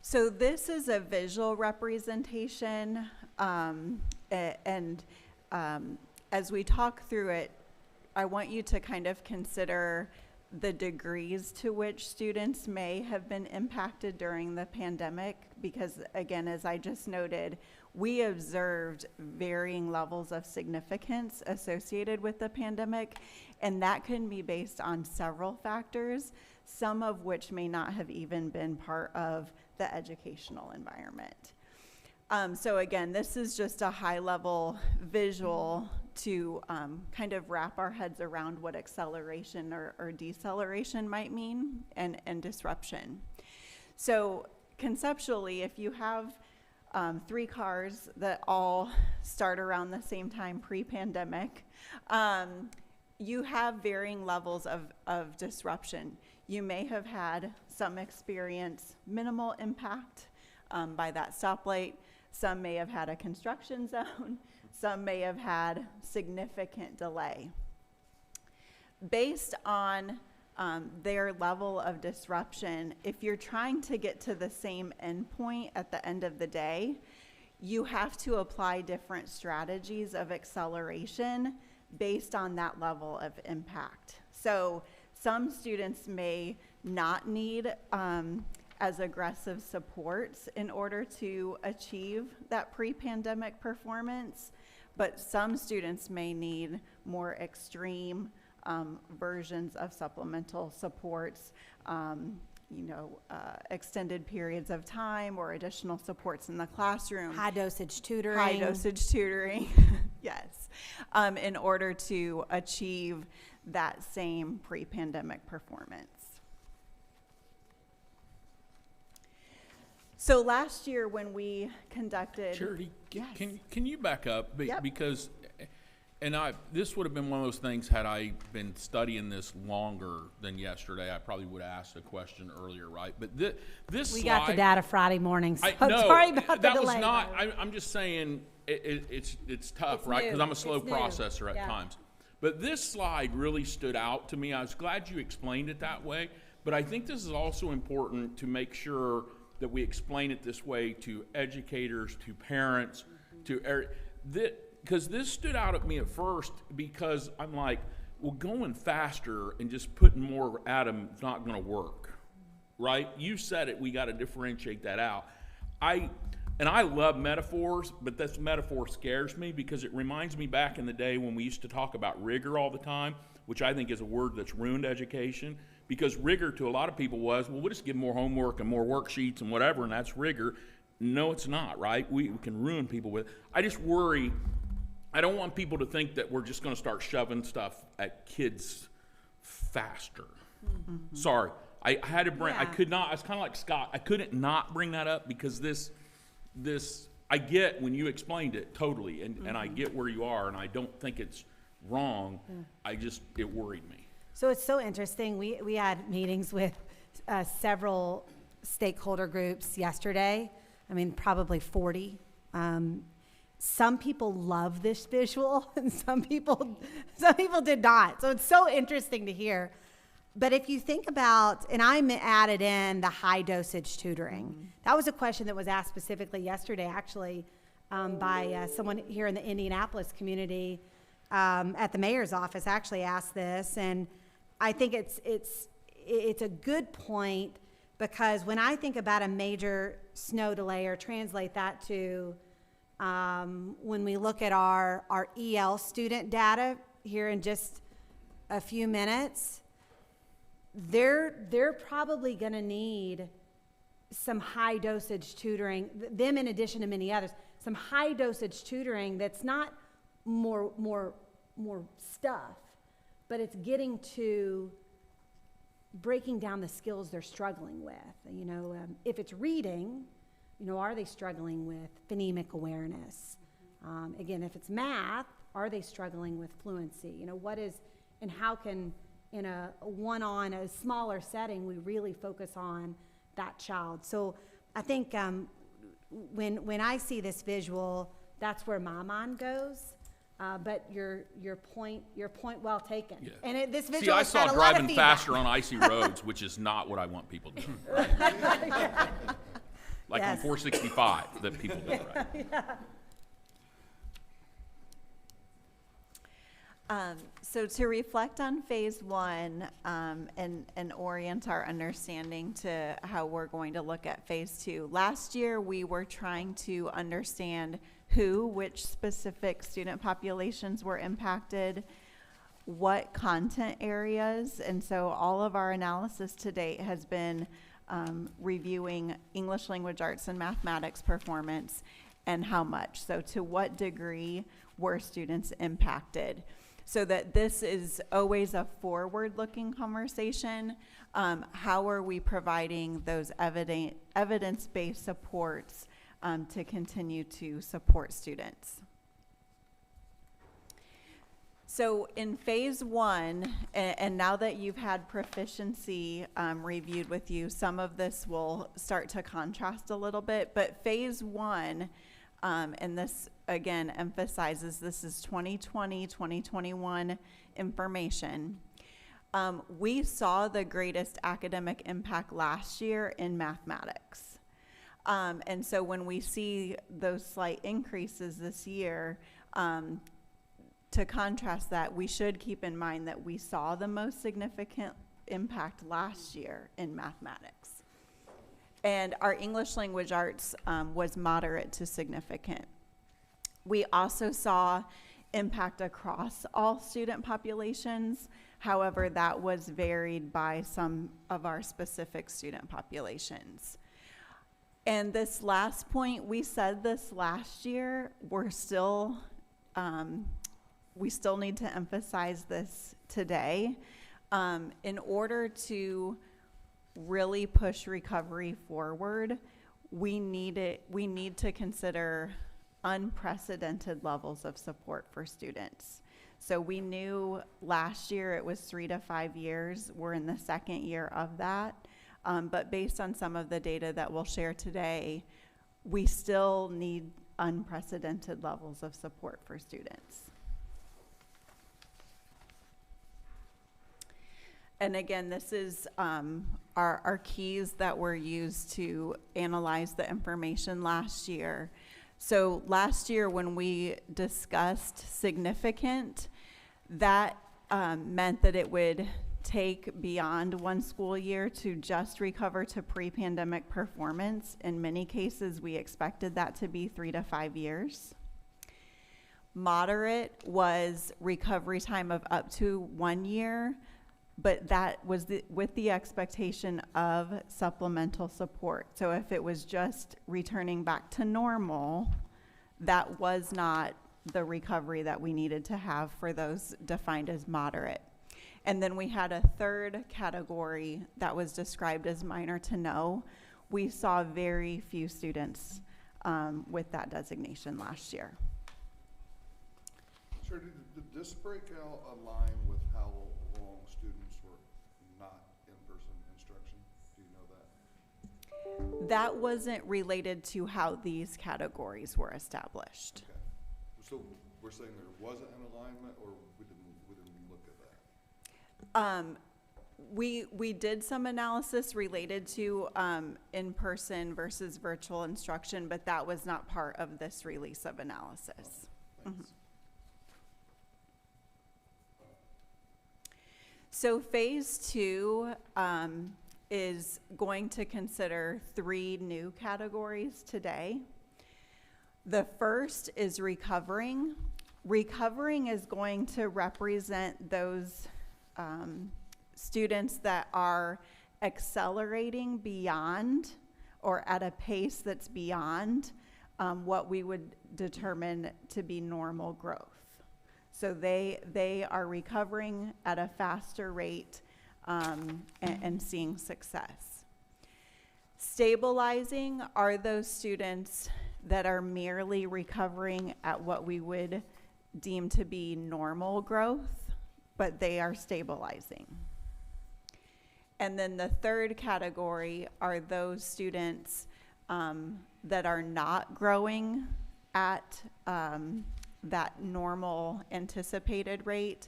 So this is a visual representation, and as we talk through it, I want you to kind of consider the degrees to which students may have been impacted during the pandemic, because again, as I just noted, we observed varying levels of significance associated with the pandemic, and that can be based on several factors, some of which may not have even been part of the educational environment. So again, this is just a high-level visual to kind of wrap our heads around what acceleration or deceleration might mean, and disruption. So conceptually, if you have 3 cars that all start around the same time pre-pandemic, you have varying levels of disruption. You may have had some experience minimal impact by that stoplight. Some may have had a construction zone. Some may have had significant delay. Based on their level of disruption, if you're trying to get to the same endpoint at the end of the day, you have to apply different strategies of acceleration based on that level of impact. So some students may not need as aggressive supports in order to achieve that pre-pandemic performance, but some students may need more extreme versions of supplemental supports, extended periods of time or additional supports in the classroom. High dosage tutoring. High dosage tutoring, yes, in order to achieve that same pre-pandemic performance. So last year when we conducted— Charity, Yes. can you back up? Yep. Because, this would have been one of those things, had I been studying this longer than yesterday, I probably would have asked a question earlier, right? But this We slide— got the data Friday morning, so no, sorry about the that delay. was not, I'm just saying, it's tough, It's right? new. Because I'm a slow It's new. processor at Yeah. times. But this slide really stood out to me. I was glad you explained it that way. But I think this is also important to make sure that we explain it this way to educators, to parents, because this stood out at me at first, because I'm like, well, going faster and just putting more at them is not going to work, right? You said it, we got to differentiate that out. I love metaphors, but this metaphor scares me because it reminds me back in the day when we used to talk about rigor all the time, which I think is a word that's ruined education, because rigor to a lot of people was, well, we'll just give more homework and more worksheets and whatever, and that's rigor. No, it's not, right? We can ruin people with it. I just worry, I don't want people to think that we're just going to start shoving stuff at kids faster. Mm-hmm. Sorry. I had to bring, I could not, I was kind of like Scott, I couldn't not bring that up because this, I get when you explained it totally, and I get where you are, and I don't think it's wrong. It worried me. So it's so interesting. We had meetings with several stakeholder groups yesterday. I mean, probably 40. Some people love this visual, and some people did not. So it's so interesting to hear. But if you think about, and I added in the high dosage tutoring. Mm-hmm. That was a question that was asked specifically yesterday, actually, by someone here in the Indianapolis community at the mayor's office. Actually asked this, and I think it's a good point, because when I think about a major snow delay, or translate that to when we look at our EL student data here in just a few minutes, they're probably going to need some high dosage tutoring, them in addition to many others, some high dosage tutoring that's not more stuff, but it's getting to breaking down the skills they're struggling with. You know, if it's reading, you know, are they struggling with phonemic awareness? Again, if it's math, are they struggling with fluency? You know, what is, and how can, in a smaller setting, we really focus on that child. So I think when I see this visual, that's where my mind goes. But your point well taken. Yeah. And this visual. See, I has saw had a lot of driving feedback. faster on icy roads, which is not what I want people to do. Right? Like on 465 that people do, right? Yeah. So to reflect on phase one and orient our understanding to how we're going to look at phase two. Last year, we were trying to understand which specific student populations were impacted, what content areas, and so all of our analysis to date has been reviewing English language arts and mathematics performance and how much. So to what degree were students impacted? So that this is always a forward-looking conversation. How are we providing those evidence-based supports to continue to support students? So in phase one, and now that you've had proficiency reviewed with you, some of this will start to contrast a little bit, but phase one, and this again emphasizes this is 2020, 2021 information. We saw the greatest academic impact last year in mathematics. And so when we see those slight increases this year, to contrast that, we should keep in mind that we saw the most significant impact last year in mathematics. And our English language arts was moderate to significant. We also saw impact across all student populations. However, that was varied by some of our specific student populations. And this last point, we said this last year, we still need to emphasize this today. In order to really push recovery forward, we need to consider unprecedented levels of support for students. So we knew last year it was 3 to 5 years. We're in the second year of that. But based on some of the data that we'll share today, we still need unprecedented levels of support for students. And again, this is our keys that were used to analyze the information last year. So last year when we discussed significant, that meant that it would take beyond one school year to just recover to pre-pandemic performance. In many cases, we expected that to be 3 to 5 years. Moderate was recovery time of up to 1 year, but that was with the expectation of supplemental support. So if it was just returning back to normal, that was not the recovery that we needed to have for those defined as moderate. And then we had a third category that was described as minor to no. We saw very few students with that designation last year. Sir, did this breakout align with how long students were not in-person instruction? Do you know that? That wasn't related to how these categories were established. Okay. So we're saying there wasn't an alignment, or we didn't look at that? We did some analysis related to in-person versus virtual instruction, but that was not part of this release of analysis. Thanks. So phase 2 is going to consider 3 new categories today. The first is recovering. Recovering is going to represent those students that are accelerating beyond or at a pace that's beyond what we would determine to be normal growth. So they are recovering at a faster rate and seeing success. Stabilizing are those students that are merely recovering at what we would deem to be normal growth, but they are stabilizing. And then the third category are those students that are not growing at that normal anticipated rate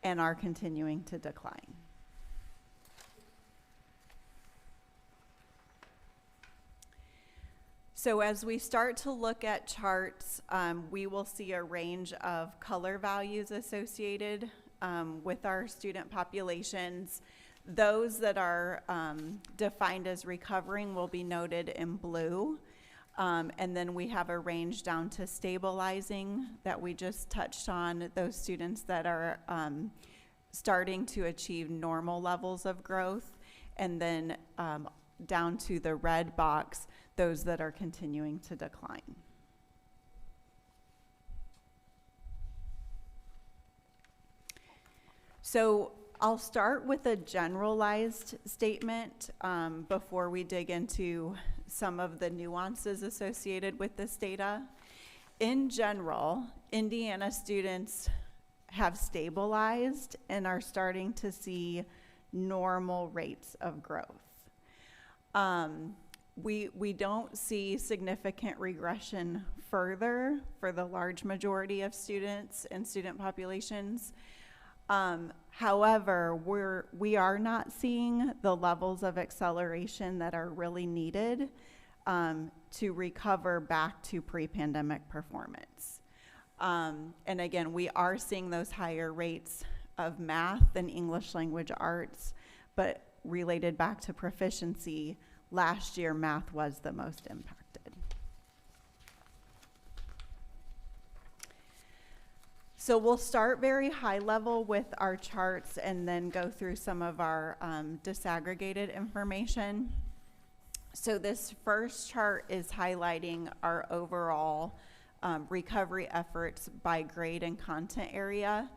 and are continuing to decline. So as we start to look at charts, we will see a range of color values associated with our student populations. Those that are defined as recovering will be noted in blue. And then we have a range down to stabilizing that we just touched on, those students that are starting to achieve normal levels of growth, and then down to the red box, those that are continuing to decline. So I'll start with a generalized statement before we dig into some of the nuances associated with this data. In general, Indiana students have stabilized and are starting to see normal rates of growth. We don't see significant regression further for the large majority of students and student populations. However, we are not seeing the levels of acceleration that are really needed to recover back to pre-pandemic performance. And again, we are seeing those higher rates of math and English language arts, but related back to proficiency, last year math was the most impacted. So we'll start very high level with our charts and then go through some of our disaggregated information. So this first chart is highlighting our overall recovery efforts by grade and content area.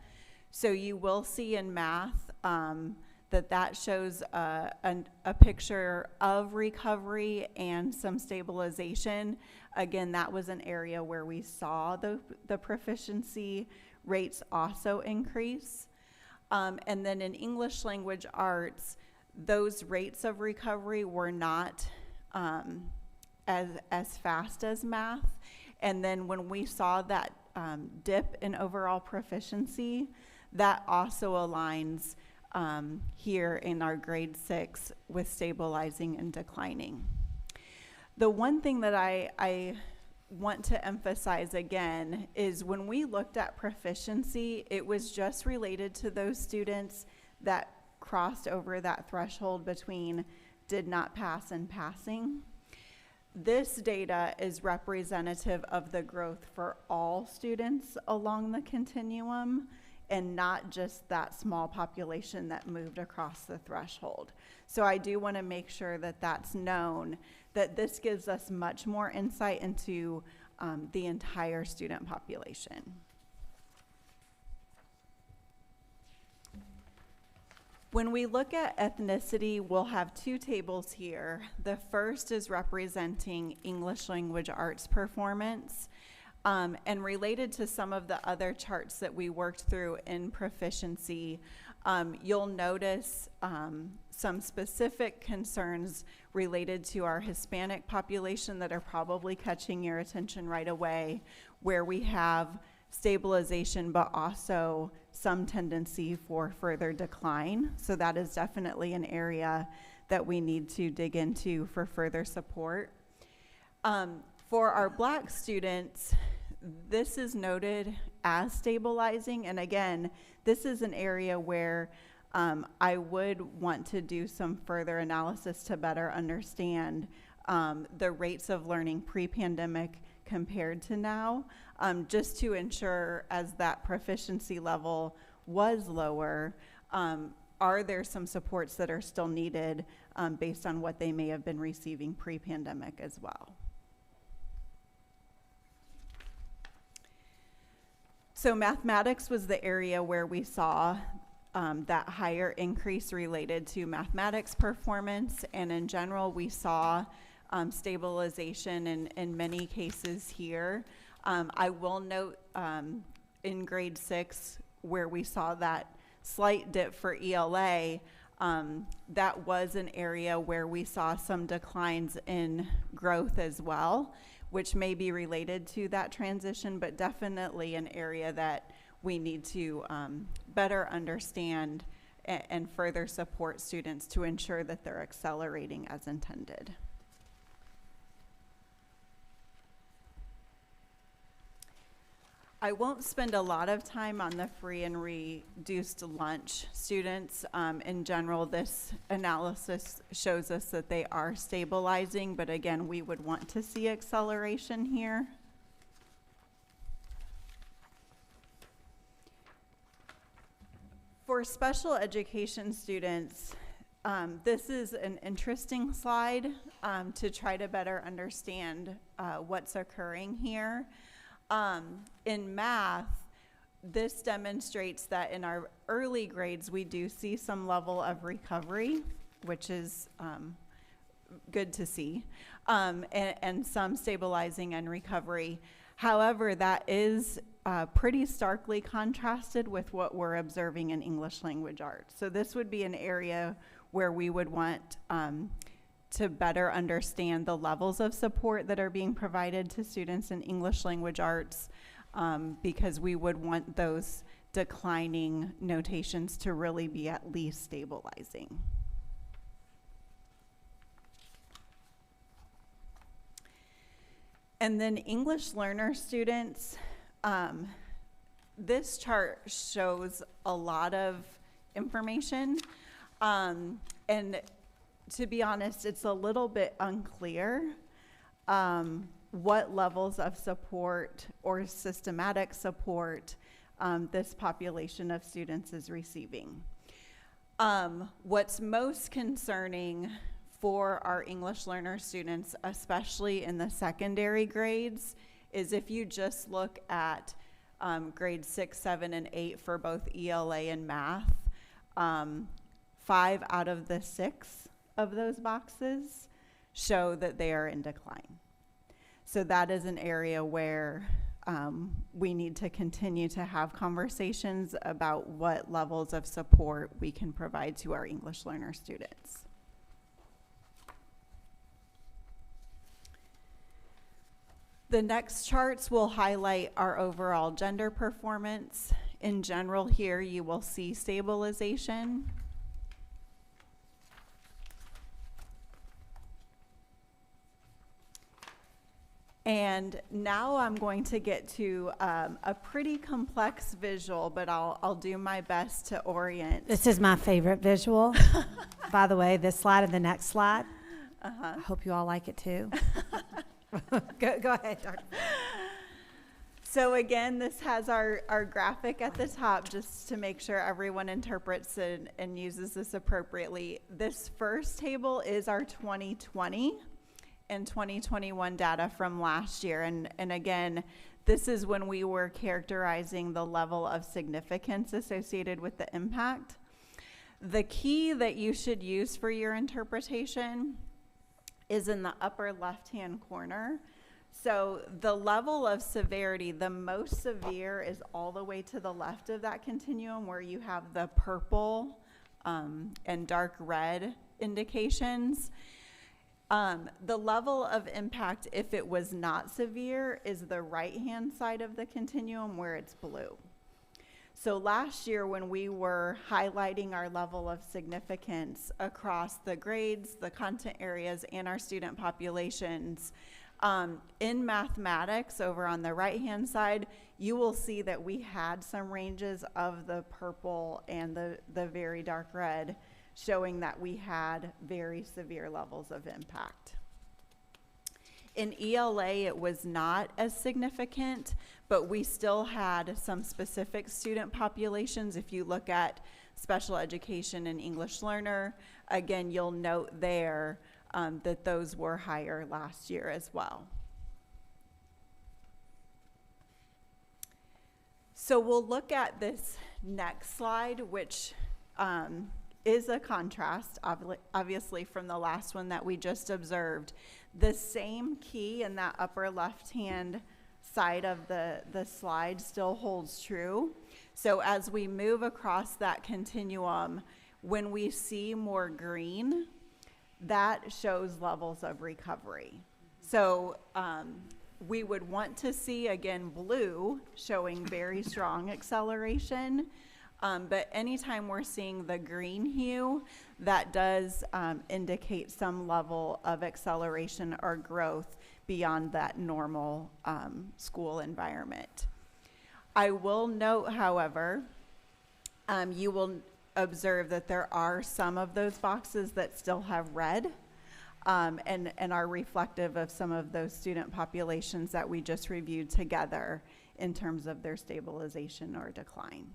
So you will see in math that shows a picture of recovery and some stabilization. Again, that was an area where we saw the proficiency rates also increase. And then in English language arts, those rates of recovery were not as fast as math. And then when we saw that dip in overall proficiency, that also aligns here in our grade 6 with stabilizing and declining. The one thing that I want to emphasize again is when we looked at proficiency, it was just related to those students that crossed over that threshold between did not pass and passing. This data is representative of the growth for all students along the continuum and not just that small population that moved across the threshold. So I do want to make sure that that's known, that this gives us much more insight into the entire student population. When we look at ethnicity, we'll have two tables here. The first is representing English language arts performance. And related to some of the other charts that we worked through in Proficiency, you'll notice some specific concerns related to our Hispanic population that are probably catching your attention right away, where we have stabilization but also some tendency for further decline. So that is definitely an area that we need to dig into for further support. For our Black students, this is noted as stabilizing, and again, this is an area where I would want to do some further analysis to better understand the rates of learning pre-pandemic compared to now, just to ensure as that proficiency level was lower, are there some supports that are still needed based on what they may have been receiving pre-pandemic as well. So mathematics was the area where we saw that higher increase related to mathematics performance, and in general we saw stabilization in many cases here. I will note in grade 6 where we saw that slight dip for ELA, that was an area where we saw some declines in growth as well, which may be related to that transition, but definitely an area that we need to better understand and further support students to ensure that they're accelerating as intended. I won't spend a lot of time on the free and reduced lunch students. In general, this analysis shows us that they are stabilizing, but again, we would want to see acceleration here. For special education students, this is an interesting slide to try to better understand what's occurring here. In math, this demonstrates that in our early grades, we do see some level of recovery, which is good to see, and some stabilizing and recovery. However, that is pretty starkly contrasted with what we're observing in English language arts. So this would be an area where we would want to better understand the levels of support that are being provided to students in English language arts, because we would want those declining notations to really be at least stabilizing. And then English learner students, this chart shows a lot of information, and to be honest, it's a little bit unclear what levels of support or systematic support this population of students is receiving. What's most concerning for our English learner students, especially in the secondary grades, is if you just look at grades 6, 7, and 8 for both ELA and math, 5 out of the 6 of those boxes show that they are in decline. So that is an area where we need to continue to have conversations about what levels of support we can provide to our English learner students. The next charts will highlight our overall gender performance. In general here, you will see stabilization. And now I'm going to get to a pretty complex visual, but I'll do my best to orient. This is my favorite visual. By the way, this slide and the next slide. I hope you all like it too. Go ahead, Dr. So again, this has our graphic at the top just to make sure everyone interprets it and uses this appropriately. This first table is our 2020 and 2021 data from last year. And again, this is when we were characterizing the level of significance associated with the impact. The key that you should use for your interpretation is in the upper left-hand corner. So the level of severity, the most severe is all the way to the left of that continuum where you have the purple and dark red indications. The level of impact, if it was not severe, is the right-hand side of the continuum where it's blue. So last year when we were highlighting our level of significance across the grades, the content areas, and our student populations, in mathematics over on the right-hand side, you will see that we had some ranges of the purple and the very dark red, showing that we had very severe levels of impact. In ELA, it was not as significant, but we still had some specific student populations. If you look at special education and English learner, again, you'll note there that those were higher last year as well. So we'll look at this next slide, which is a contrast, obviously, from the last one that we just observed. The same key in that upper left-hand side of the slide still holds true. So as we move across that continuum, when we see more green, that shows levels of recovery. So we would want to see, again, blue showing very strong acceleration. But anytime we're seeing the green hue, that does indicate some level of acceleration or growth beyond that normal school environment. I will note, however, you will observe that there are some of those boxes that still have red and are reflective of some of those student populations that we just reviewed together in terms of their stabilization or decline.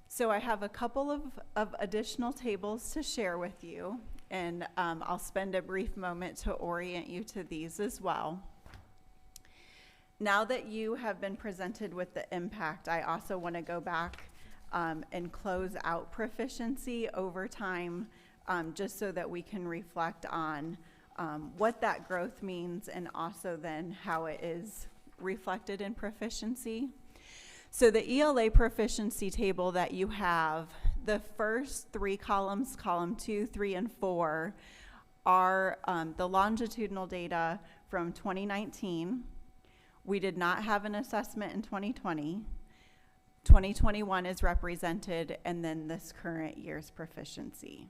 So I have a couple of additional tables to share with you, and I'll spend a brief moment to orient you to these as well. Now that you have been presented with the impact, I also want to go back and close out proficiency over time, just so that we can reflect on what that growth means and also then how it is reflected in proficiency. So the ELA proficiency table that you have, the first three columns, column 2, 3, and 4, are the longitudinal data from 2019. We did not have an assessment in 2020. 2021 is represented, and then this current year's proficiency.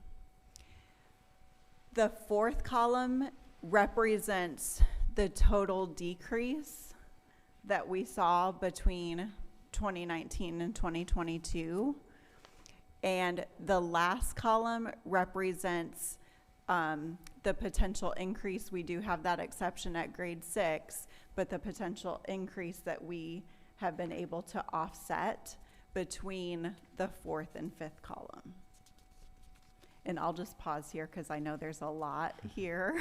The fourth column represents the total decrease that we saw between 2019 and 2022. And the last column represents the potential increase. We do have that exception at grade 6, but the potential increase that we have been able to offset between the fourth and fifth column. And I'll just pause here because I know there's a lot here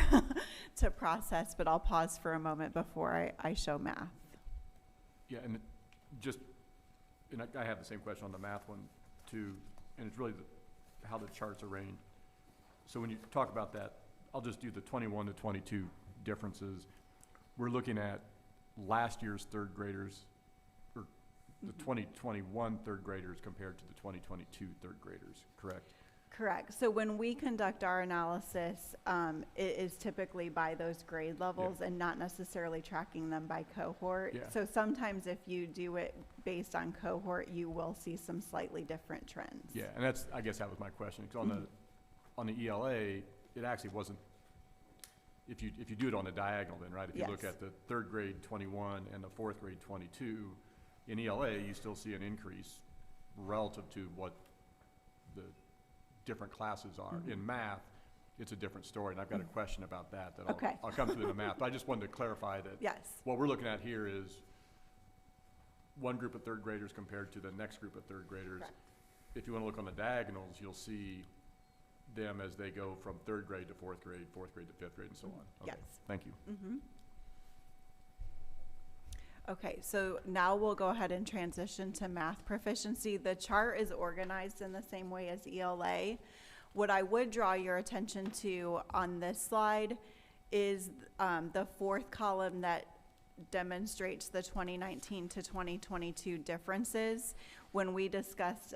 to process, but I'll pause for a moment before I show math. Yeah, and and I have the same question on the math one too, and it's really how the charts are arranged. So when you talk about that, I'll just do the 21 to 22 differences. We're looking at last year's third graders, or the 2021 third graders compared to the 2022 third graders, correct? Correct. So when we conduct our analysis, it is typically by those grade levels and not necessarily tracking them by cohort. Yeah. So sometimes if you do it based on cohort, you will see some slightly different trends. Yeah, and that's, I guess that was my question, because on the ELA, it actually wasn't, if you do it on a diagonal then, right? If you look Yes. at the third grade 21 and the fourth grade 22, in ELA, you still see an increase relative to what the different classes are. In math, it's a different story, and I've got a question about that Okay. I'll come to in the math. But I just wanted to clarify that Yes. what we're looking at here is one group of third graders compared to the next group of third graders. Correct. If you want to look on the diagonals, you'll see them as they go from third grade to fourth grade to fifth grade, and so on. Okay, Yes. thank you. Okay, so now we'll go ahead and transition to math proficiency. The chart is organized in the same way as ELA. What I would draw your attention to on this slide is the fourth column that demonstrates the 2019 to 2022 differences. When we discussed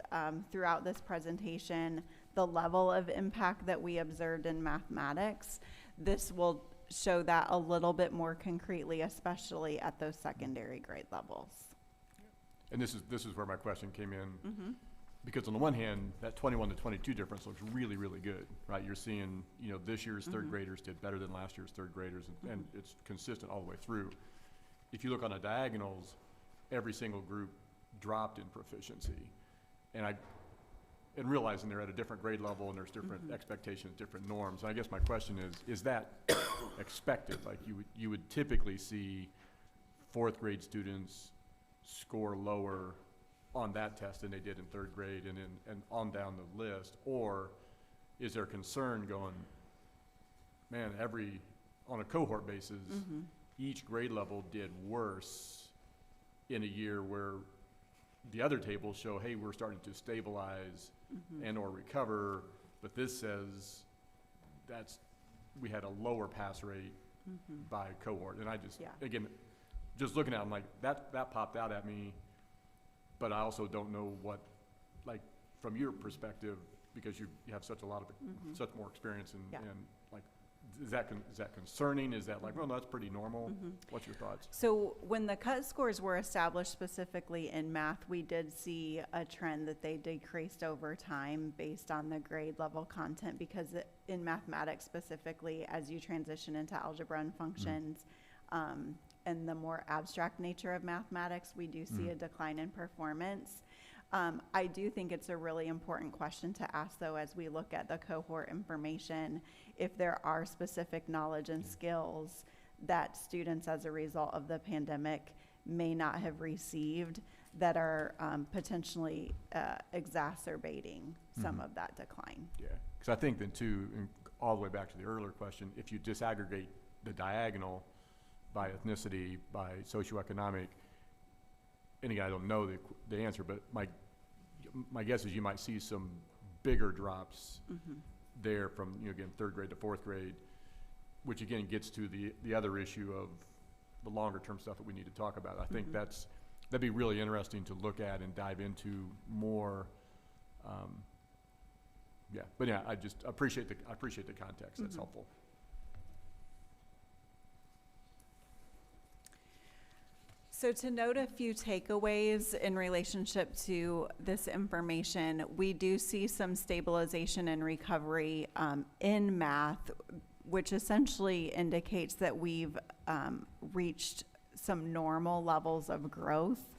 throughout this presentation the level of impact that we observed in mathematics, this will show that a little bit more concretely, especially at those secondary grade levels. And this is where my question came in. Because on the one hand, that 21 to 22 difference looks really, really good, right? You're seeing, this year's third graders did better than last year's third graders, and it's consistent all the way through. If you look on the diagonals, every single group dropped in proficiency. And realizing they're at a different grade level and there's different expectations, different norms. And I guess my question is that expected? Like you would typically see fourth grade students score lower on that test than they did in third grade and on down the list? Or is there concern going, man, on a cohort basis, each grade level did worse in a year where the other tables show, hey, we're starting to stabilize and or recover, but this says we had a lower pass rate by cohort. And I just, again, just looking at it, I'm like, that popped out at me, but I also don't know what, like, from your perspective, because you have such more experience and like, is that concerning? Is that like, well, no, that's pretty normal? What's your thoughts? So when the cut scores were established specifically in math, we did see a trend that they decreased over time based on the grade level content, because in mathematics specifically, as you transition into algebra and functions, and the more abstract nature of mathematics, we do see a decline in performance. I do think it's a really important question to ask, though, as we look at the cohort information, if there are specific knowledge and skills that students, as a result of the pandemic, may not have received that are potentially exacerbating some of that decline. Yeah, because I think then too, and all the way back to the earlier question, if you disaggregate the diagonal by ethnicity, by socioeconomic, and again, I don't know the answer, but my guess is you might see some bigger drops there from, again, third grade to fourth grade, which again gets to the other issue of the longer term stuff that we need to talk about. I think that'd be really interesting to look at and dive into more. But yeah, I just appreciate the context. That's helpful. So to note a few takeaways in relationship to this information, we do see some stabilization and recovery in math, which essentially indicates that we've reached some normal levels of growth.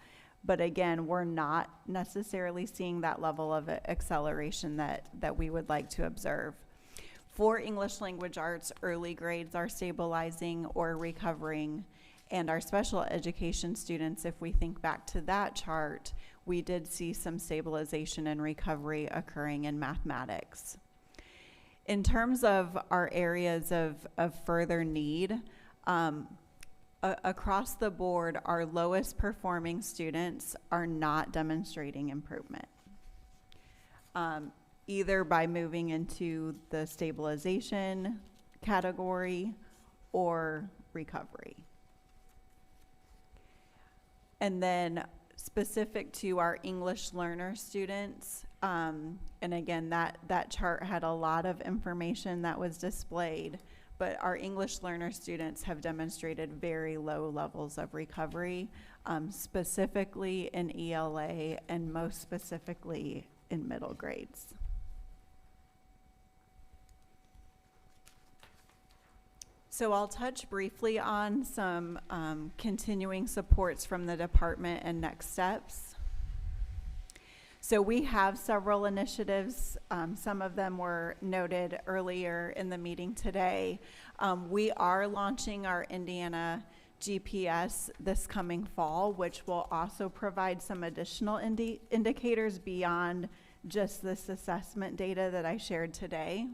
But again, we're not necessarily seeing that level of acceleration that we would like to observe. For English language arts, early grades are stabilizing or recovering. And our special education students, if we think back to that chart, we did see some stabilization and recovery occurring in mathematics. In terms of our areas of further need, across the board, our lowest performing students are not demonstrating improvement, either by moving into the stabilization category or recovery. And then specific to our English learner students, And again, that chart had a lot of information that was displayed, but our English learner students have demonstrated very low levels of recovery, specifically in ELA and most specifically in middle grades. So I'll touch briefly on some continuing supports from the department and next steps. So we have several initiatives. Some of them were noted earlier in the meeting today. We are launching our Indiana GPS this coming fall, which will also provide some additional indicators beyond just this assessment data that I shared today.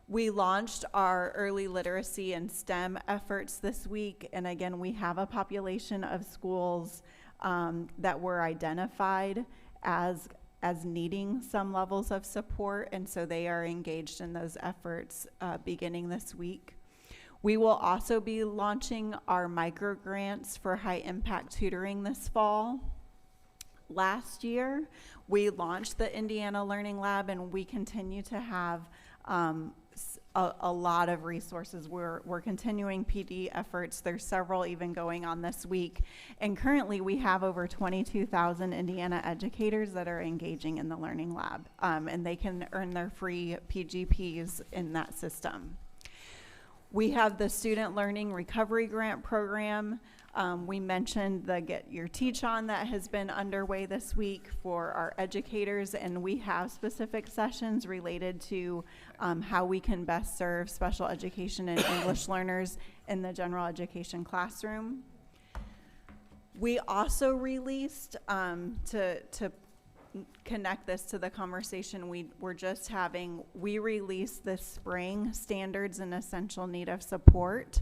We launched our early literacy and STEM efforts this week, and again, we have a population of schools that were identified as needing some levels of support, and so they are engaged in those efforts beginning this week. We will also be launching our micro grants for high impact tutoring this fall. Last year, we launched the Indiana Learning Lab, and we continue to have a lot of resources. We're continuing PD efforts. There's several even going on this week. And currently we have over 22,000 Indiana educators that are engaging in the Learning Lab. And they can earn their free PGPs in that system. We have the Student Learning Recovery Grant Program. We mentioned the Get Your Teach On that has been underway this week for our educators, and we have specific sessions related to how we can best serve special education and English learners in the general education classroom. We also released, to connect this to the conversation we were just having, we released this spring standards and essential need of support.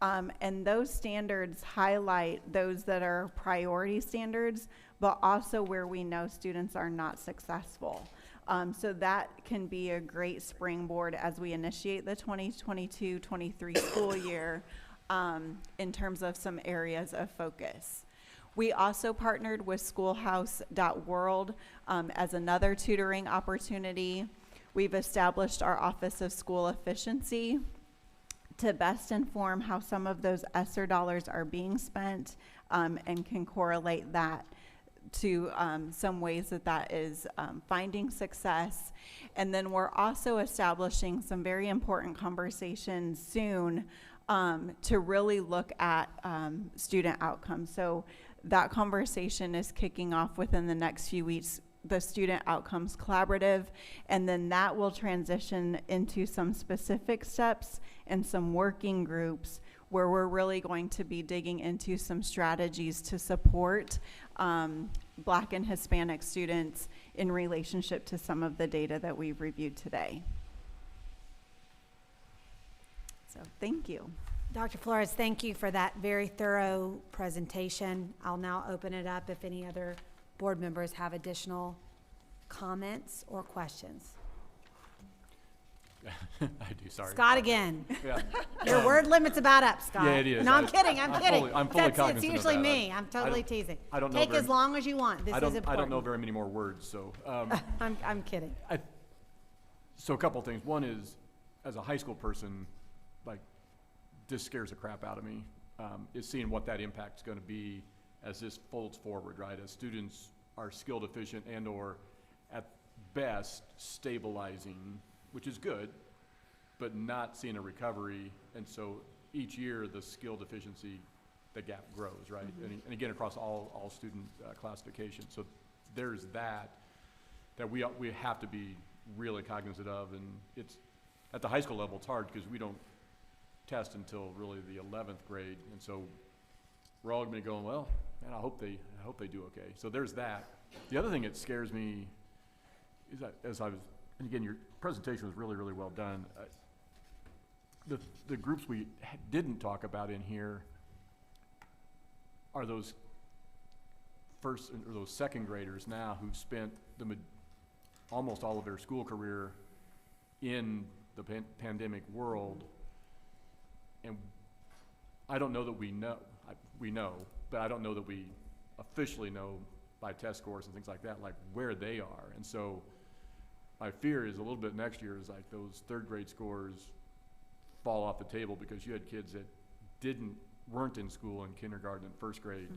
And those standards highlight those that are priority standards, but also where we know students are not successful. So that can be a great springboard as we initiate the 2022-23 school year in terms of some areas of focus. We also partnered with schoolhouse.world as another tutoring opportunity. We've established our Office of School Efficiency to best inform how some of those ESSER dollars are being spent and can correlate that to some ways that is finding success. And then we're also establishing some very important conversations soon to really look at student outcomes. So that conversation is kicking off within the next few weeks, the Student Outcomes Collaborative, and then that will transition into some specific steps and some working groups where we're really going to be digging into some strategies to support Black and Hispanic students in relationship to some of the data that we've reviewed today. So thank you. Dr. Flores, thank you for that very thorough presentation. I'll now open it up if any other board members have additional comments or questions. I do, sorry. Scott again. Yeah. Your word limit's about up, Scott. Yeah, it is. No, I'm kidding. I'm kidding. I'm fully It's cognizant of usually that. me. I'm totally teasing. I don't know Take very- as long as you want. This is I don't important. know very many more words, so. I'm kidding. So a couple things. One is, as a high school person, like, this scares the crap out of me, is seeing what that impact's gonna be as this folds forward, right? As students are skill deficient and or at best stabilizing, which is good, but not seeing a recovery. And so each year the skill deficiency, the gap grows, right? Mm-hmm. And again, across all student classifications. So there's that we have to be really cognizant of. And it's, at the high school level, it's hard because we don't test until really the 11th grade. And so we're all gonna be going, well, man, I hope they do okay. So there's that. The other thing that scares me is that, as I was, and again, your presentation was really, really well done. The groups we didn't talk about in here are those first or those second graders now who've spent almost all of their school career in the pandemic world. And I don't know that we know, but I don't know that we officially know by test scores and things like that, like where they are. And so my fear is a little bit next year is like those third grade scores fall off the table because you had kids that weren't in school in kindergarten and first grade.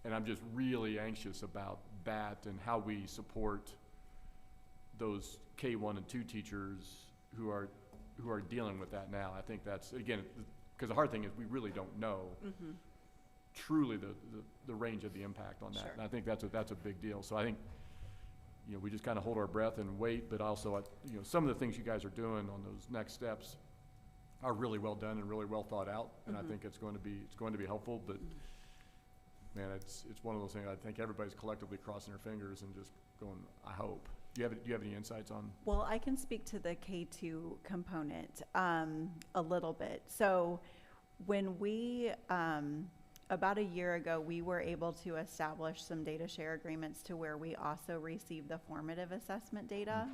And I'm just really anxious about that and how we support those K1 and 2 teachers who are dealing with that now. I think that's, again, because the hard thing is we really don't know truly the range of the impact on that. Sure. And I think that's a big deal. So I think, you know, we just kind of hold our breath and wait, but also, you know, some of the things you guys are doing on those next steps are really well done and really well thought out. And I think it's going to be helpful, but man, it's one of those things. I think everybody's collectively crossing their fingers and just going, I hope. Do you have any insights on? Well, I can speak to the K2 component a little bit. So when we, about a year ago, we were able to establish some data share agreements to where we also receive the formative assessment data.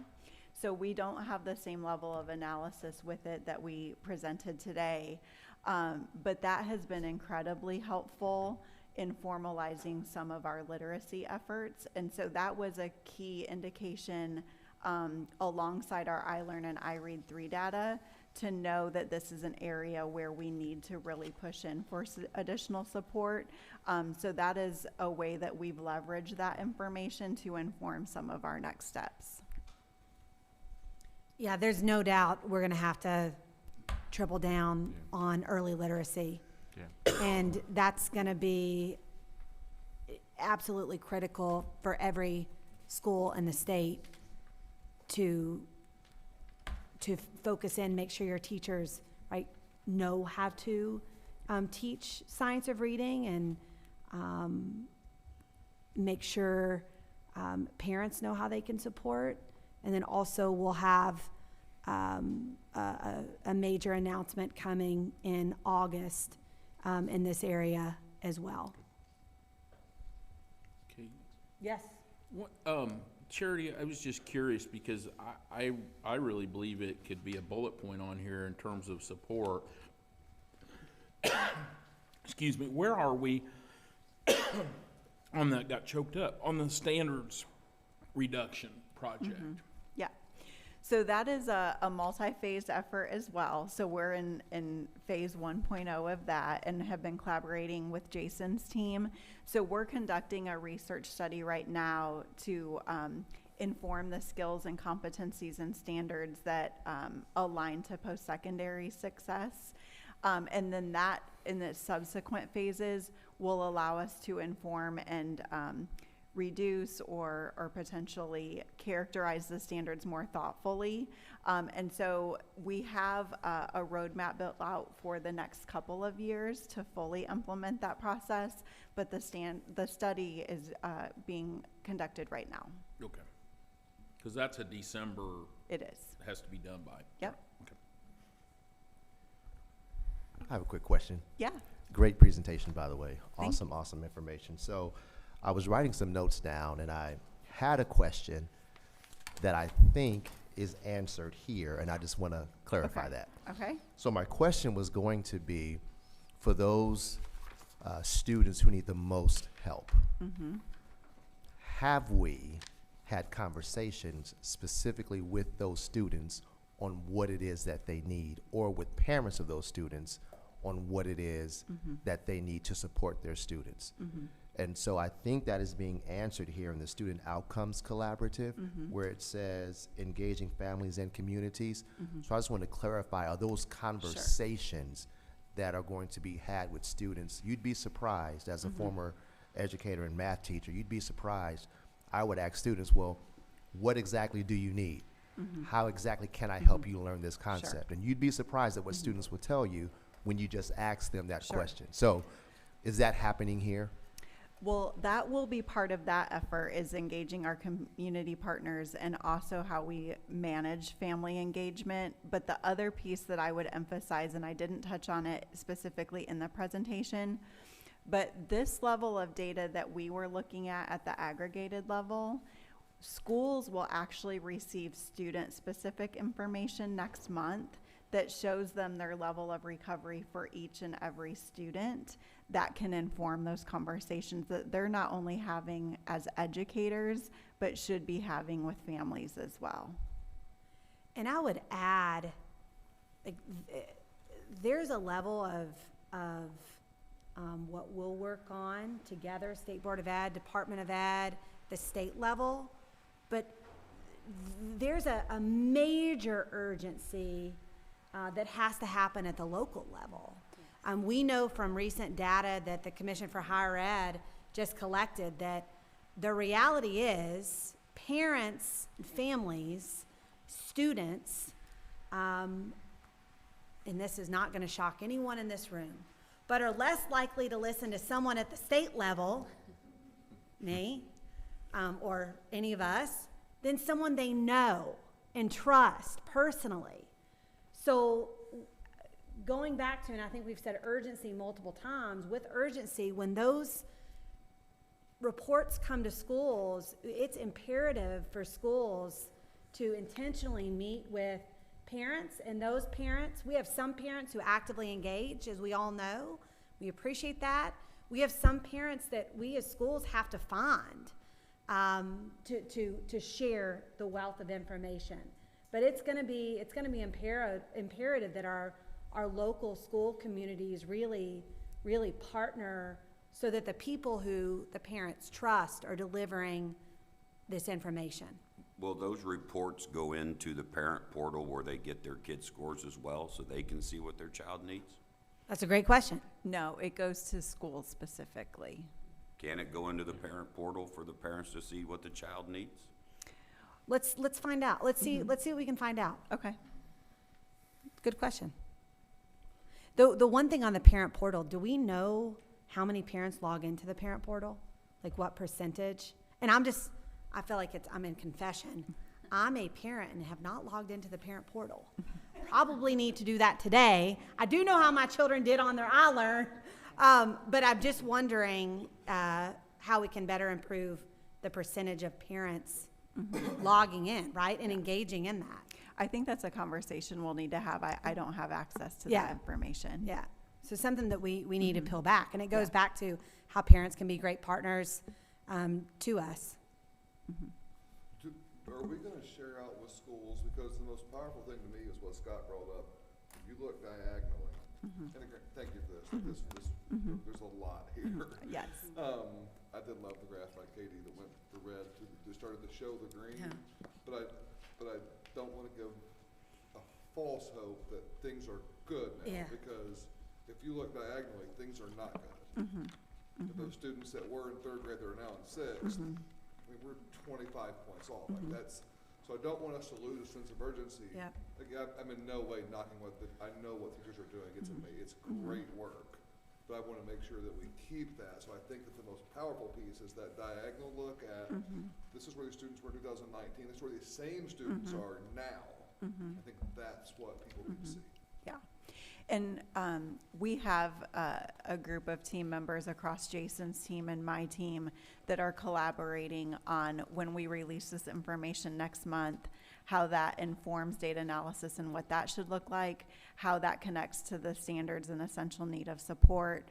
So we don't have the same level of analysis with it that we presented today, but that has been incredibly helpful in formalizing some of our literacy efforts. And so that was a key indication alongside our iLearn and iRead3 data to know that this is an area where we need to really push in for additional support. So that is a way that we've leveraged that information to inform some of our next steps. Yeah, there's no doubt we're going to have to triple down on early literacy. Yeah. And that's going to be absolutely critical for every school in the state to focus in, make sure your teachers, right, know how to teach science of reading, and make sure parents know how they can support. And then also we'll have a major announcement coming in August in this area as well. Okay. Yes. What, Charity, I was just curious because I really believe it could be a bullet point on here in terms of support. Excuse me, where are we on that, got choked up, on the standards reduction project? Yeah. So that is a multi-phased effort as well. So we're in phase 1.0 of that and have been collaborating with Jason's team. So we're conducting a research study right now to inform the skills and competencies and standards that align to post-secondary success. And then that, in the subsequent phases, will allow us to inform and reduce or potentially characterize the standards more thoughtfully. And so we have a roadmap built out for the next couple of years to fully implement that process, but the study is being conducted right now. Okay. Because that's a December. It is. Has to be done by. Yep. Okay. I have a quick question. Yeah. Great presentation, by the way. Thank Awesome information. So I was writing some notes down, and I had a question that I think is answered here, and I just want to clarify that. Okay. So my question was going to be, for those students who need the most help, have we had conversations specifically with those students on what it is that they need, or with parents of those students on what it is that they need to support their students? And so I think that is being answered here in the Student Outcomes Collaborative, where it says engaging families and communities. So I just want to clarify, are those conversations that are going to be had with students? You'd be surprised, as a former educator and math teacher, you'd be surprised. I would ask students, well, what exactly do you need? How exactly can I help you learn this concept? And you'd be surprised at what students will tell you when you just ask them that question. So is that happening here? Well, that will be part of that effort, is engaging our community partners and also how we manage family engagement. But the other piece that I would emphasize, and I didn't touch on it specifically in the presentation, but this level of data that we were looking at the aggregated level, schools will actually receive student-specific information next month that shows them their level of recovery for each and every student, that can inform those conversations that they're not only having as educators, but should be having with families as well. And I would add, like, there's a level of what we'll work on together, State Board of Ed, Department of Ed, the state level, but there's a major urgency that has to happen at the local level. We know from recent data that the Commission for Higher Ed just collected that the reality is parents, families, students, and this is not going to shock anyone in this room, but are less likely to listen to someone at the state level, me, or any of us, than someone they know and trust personally. So going back to, and I think we've said urgency multiple times, with urgency, when those reports come to schools, it's imperative for schools to intentionally meet with parents, and those parents, we have some parents who actively engage, as we all know. We appreciate that. We have some parents that we as schools have to find to share the wealth of information. But it's going to be imperative that our local school communities really partner so that the people who the parents trust are delivering this information. Will those reports go into the parent portal where they get their kids' scores as well, so they can see what their child needs? That's a great question. No, it goes to schools specifically. Can it go into the parent portal for the parents to see what the child needs? Let's find out. Let's see what we can find out. Okay. Good question. The one thing on the parent portal, do we know how many parents log into the parent portal? Like what percentage? And I feel like I'm in confession. I'm a parent and have not logged into the parent portal. Probably need to do that today. I do know how my children did on their iLearn, but I'm just wondering how we can better improve the percentage of parents logging in, right, and engaging in that. I think that's a conversation we'll need to have. I don't have access to Yeah. that information. Yeah. So something that we need to peel back, and it goes back to how parents can be great partners to us. Are we gonna share out with schools, because the most powerful thing to me is what Scott brought up. If you look diagonally, and again, thank you for this, there's a lot here. Yes. I did love the graph by Katie that went the red to started to show the green, but I don't wanna give a false hope that things are good now, because if you look diagonally, things are not good. If those students that were in third grade, that are now in sixth, I mean, we're 25 points off. Like that's, so I don't want us to lose a sense of urgency. Yep. Like, I'm in no way knocking I know what teachers are doing. It's it's great work, but I want to make sure that we keep that. So I think that the most powerful piece is that diagonal look at this is where the students were in 2019. This is where these same students are now. I think that's what people need to see. Yeah. And we have a group of team members across Jason's team and my team that are collaborating on, when we release this information next month, how that informs data analysis and what that should look like, how that connects to the standards and essential need of support.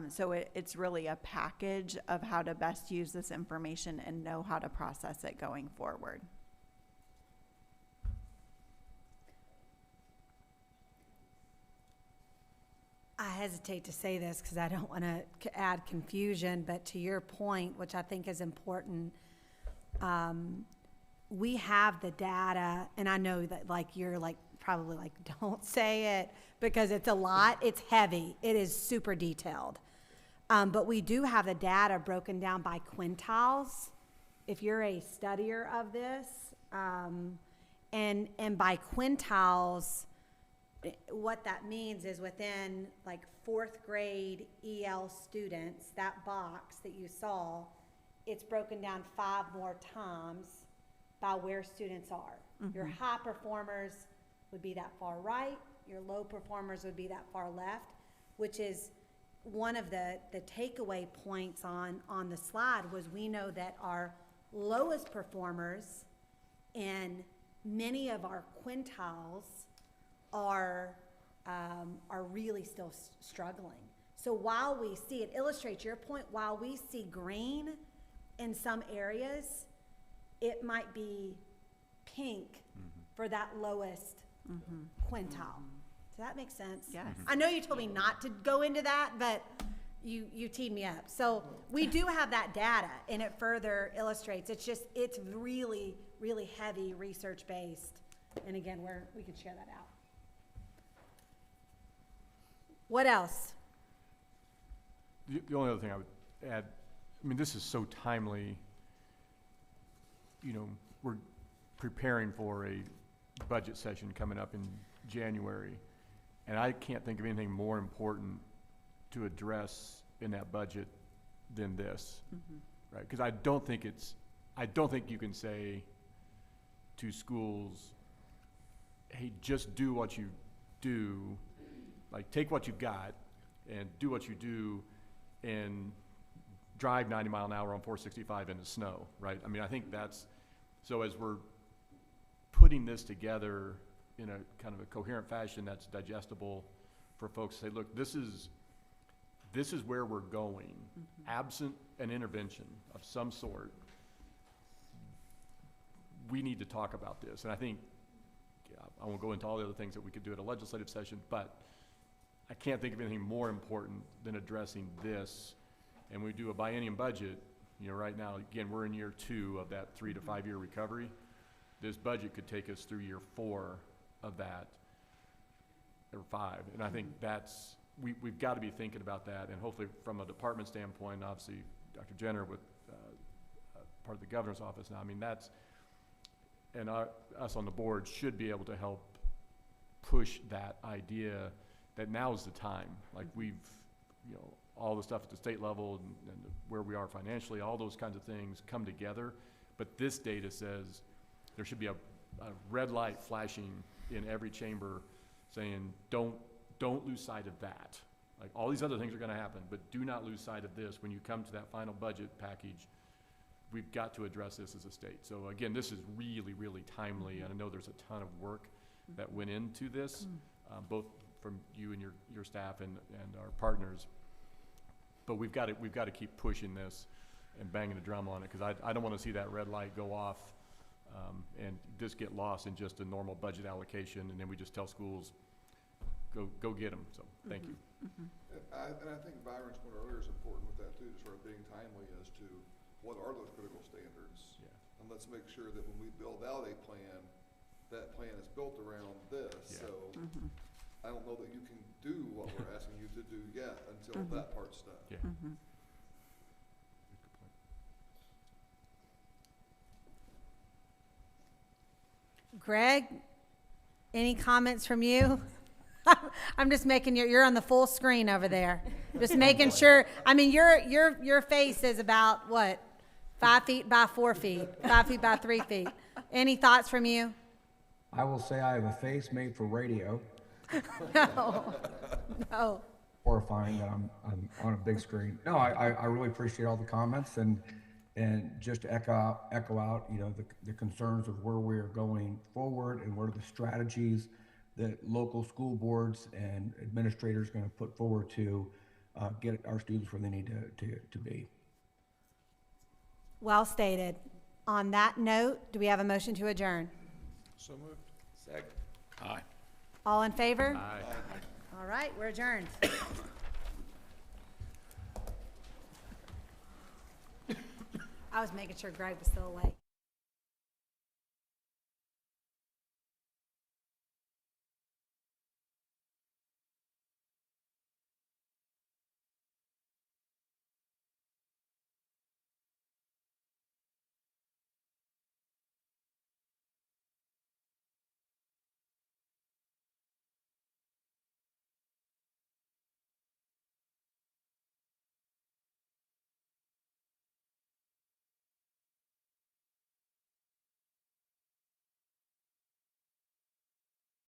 So it's really a package of how to best use this information and know how to process it going forward. I hesitate to say this because I don't want to add confusion, but to your point, which I think is important, we have the data, and I know that you're probably don't say it because it's a lot, it's heavy, it is super detailed. But we do have the data broken down by quintiles, if you're a studier of this, and by quintiles, what that means is within fourth grade EL students, that box that you saw, it's broken down 5 more times by where students are. Your high performers would be that far right, your low performers would be that far left, which is one of the takeaway points on the slide was we know that our lowest performers in many of our quintiles are really still struggling. So while we see, it illustrates your point, while we see green in some areas, it might be pink for that lowest quintile. Does that make sense? Yes. I know you told me not to go into that, but you teed me up. So we do have that data, and it further illustrates. It's just, it's really, really heavy research-based. And again, we can share that out. What else? The only other thing I would add, I mean, this is so timely. You know, we're preparing for a budget session coming up in January, and I can't think of anything more important to address in that budget than this, right? Because I don't think you can say to schools, hey, just do what you do, like take what you've got and do what you do and drive 90 mile an hour on 465 in the snow, right? I mean, I think that's, so as we're putting this together in a kind of a coherent fashion that's digestible for folks to say, look, this is where we're going, absent an intervention of some sort. We need to talk about this. And I think, I won't go into all the other things that we could do at a legislative session, but I can't think of anything more important than addressing this. And we do a biennium budget, you know, right now, again, we're in year 2 of that 3 to 5 year recovery. This budget could take us through year 4 of that, or 5. And I think that's, we've got to be thinking about that. And hopefully from a department standpoint, obviously Dr. Jenner with part of the governor's office now, I mean, that's, and us on the board should be able to help push that idea that now is the time. Like we've, you know, all the stuff at the state level and where we are financially, all those kinds of things come together. But this data says there should be a red light flashing in every chamber saying, don't lose sight of that. Like all these other things are going to happen, but do not lose sight of this when you come to that final budget package. We've got to address this as a state. So again, this is really, really timely, and I know there's a ton of work that went into this, both from you and your staff and our partners. But we've got to keep pushing this and banging the drum on it, because I don't want to see that red light go off and just get lost in just a normal budget allocation, and then we just tell schools, go get them. So thank you. And I think Byron's point earlier is important with that too, to sort of being timely as to what are those critical standards. Yeah. And let's make sure that when we build out a plan, that plan is built around this. Yeah. So I don't know that you can do what we're asking you to do yet until that part's done. Yeah. Good point. Greg, any comments from you? I'm just making you're on the full screen over there. Just making sure. I mean, your face is about what? 5 feet by 4 feet, 5 feet by 3 feet. Any thoughts from you? I will say I have a face made for radio. No. Horrifying that I'm on a big screen. No, I really appreciate all the comments and just to echo out, you know, the concerns of where we are going forward and what are the strategies that local school boards and administrators are going to put forward to get our students where they need to be. Well stated. On that note, do we have a motion to adjourn? So moved. Second. Aye. All in favor? Aye. All right, we're adjourned. I was making sure Greg was still awake.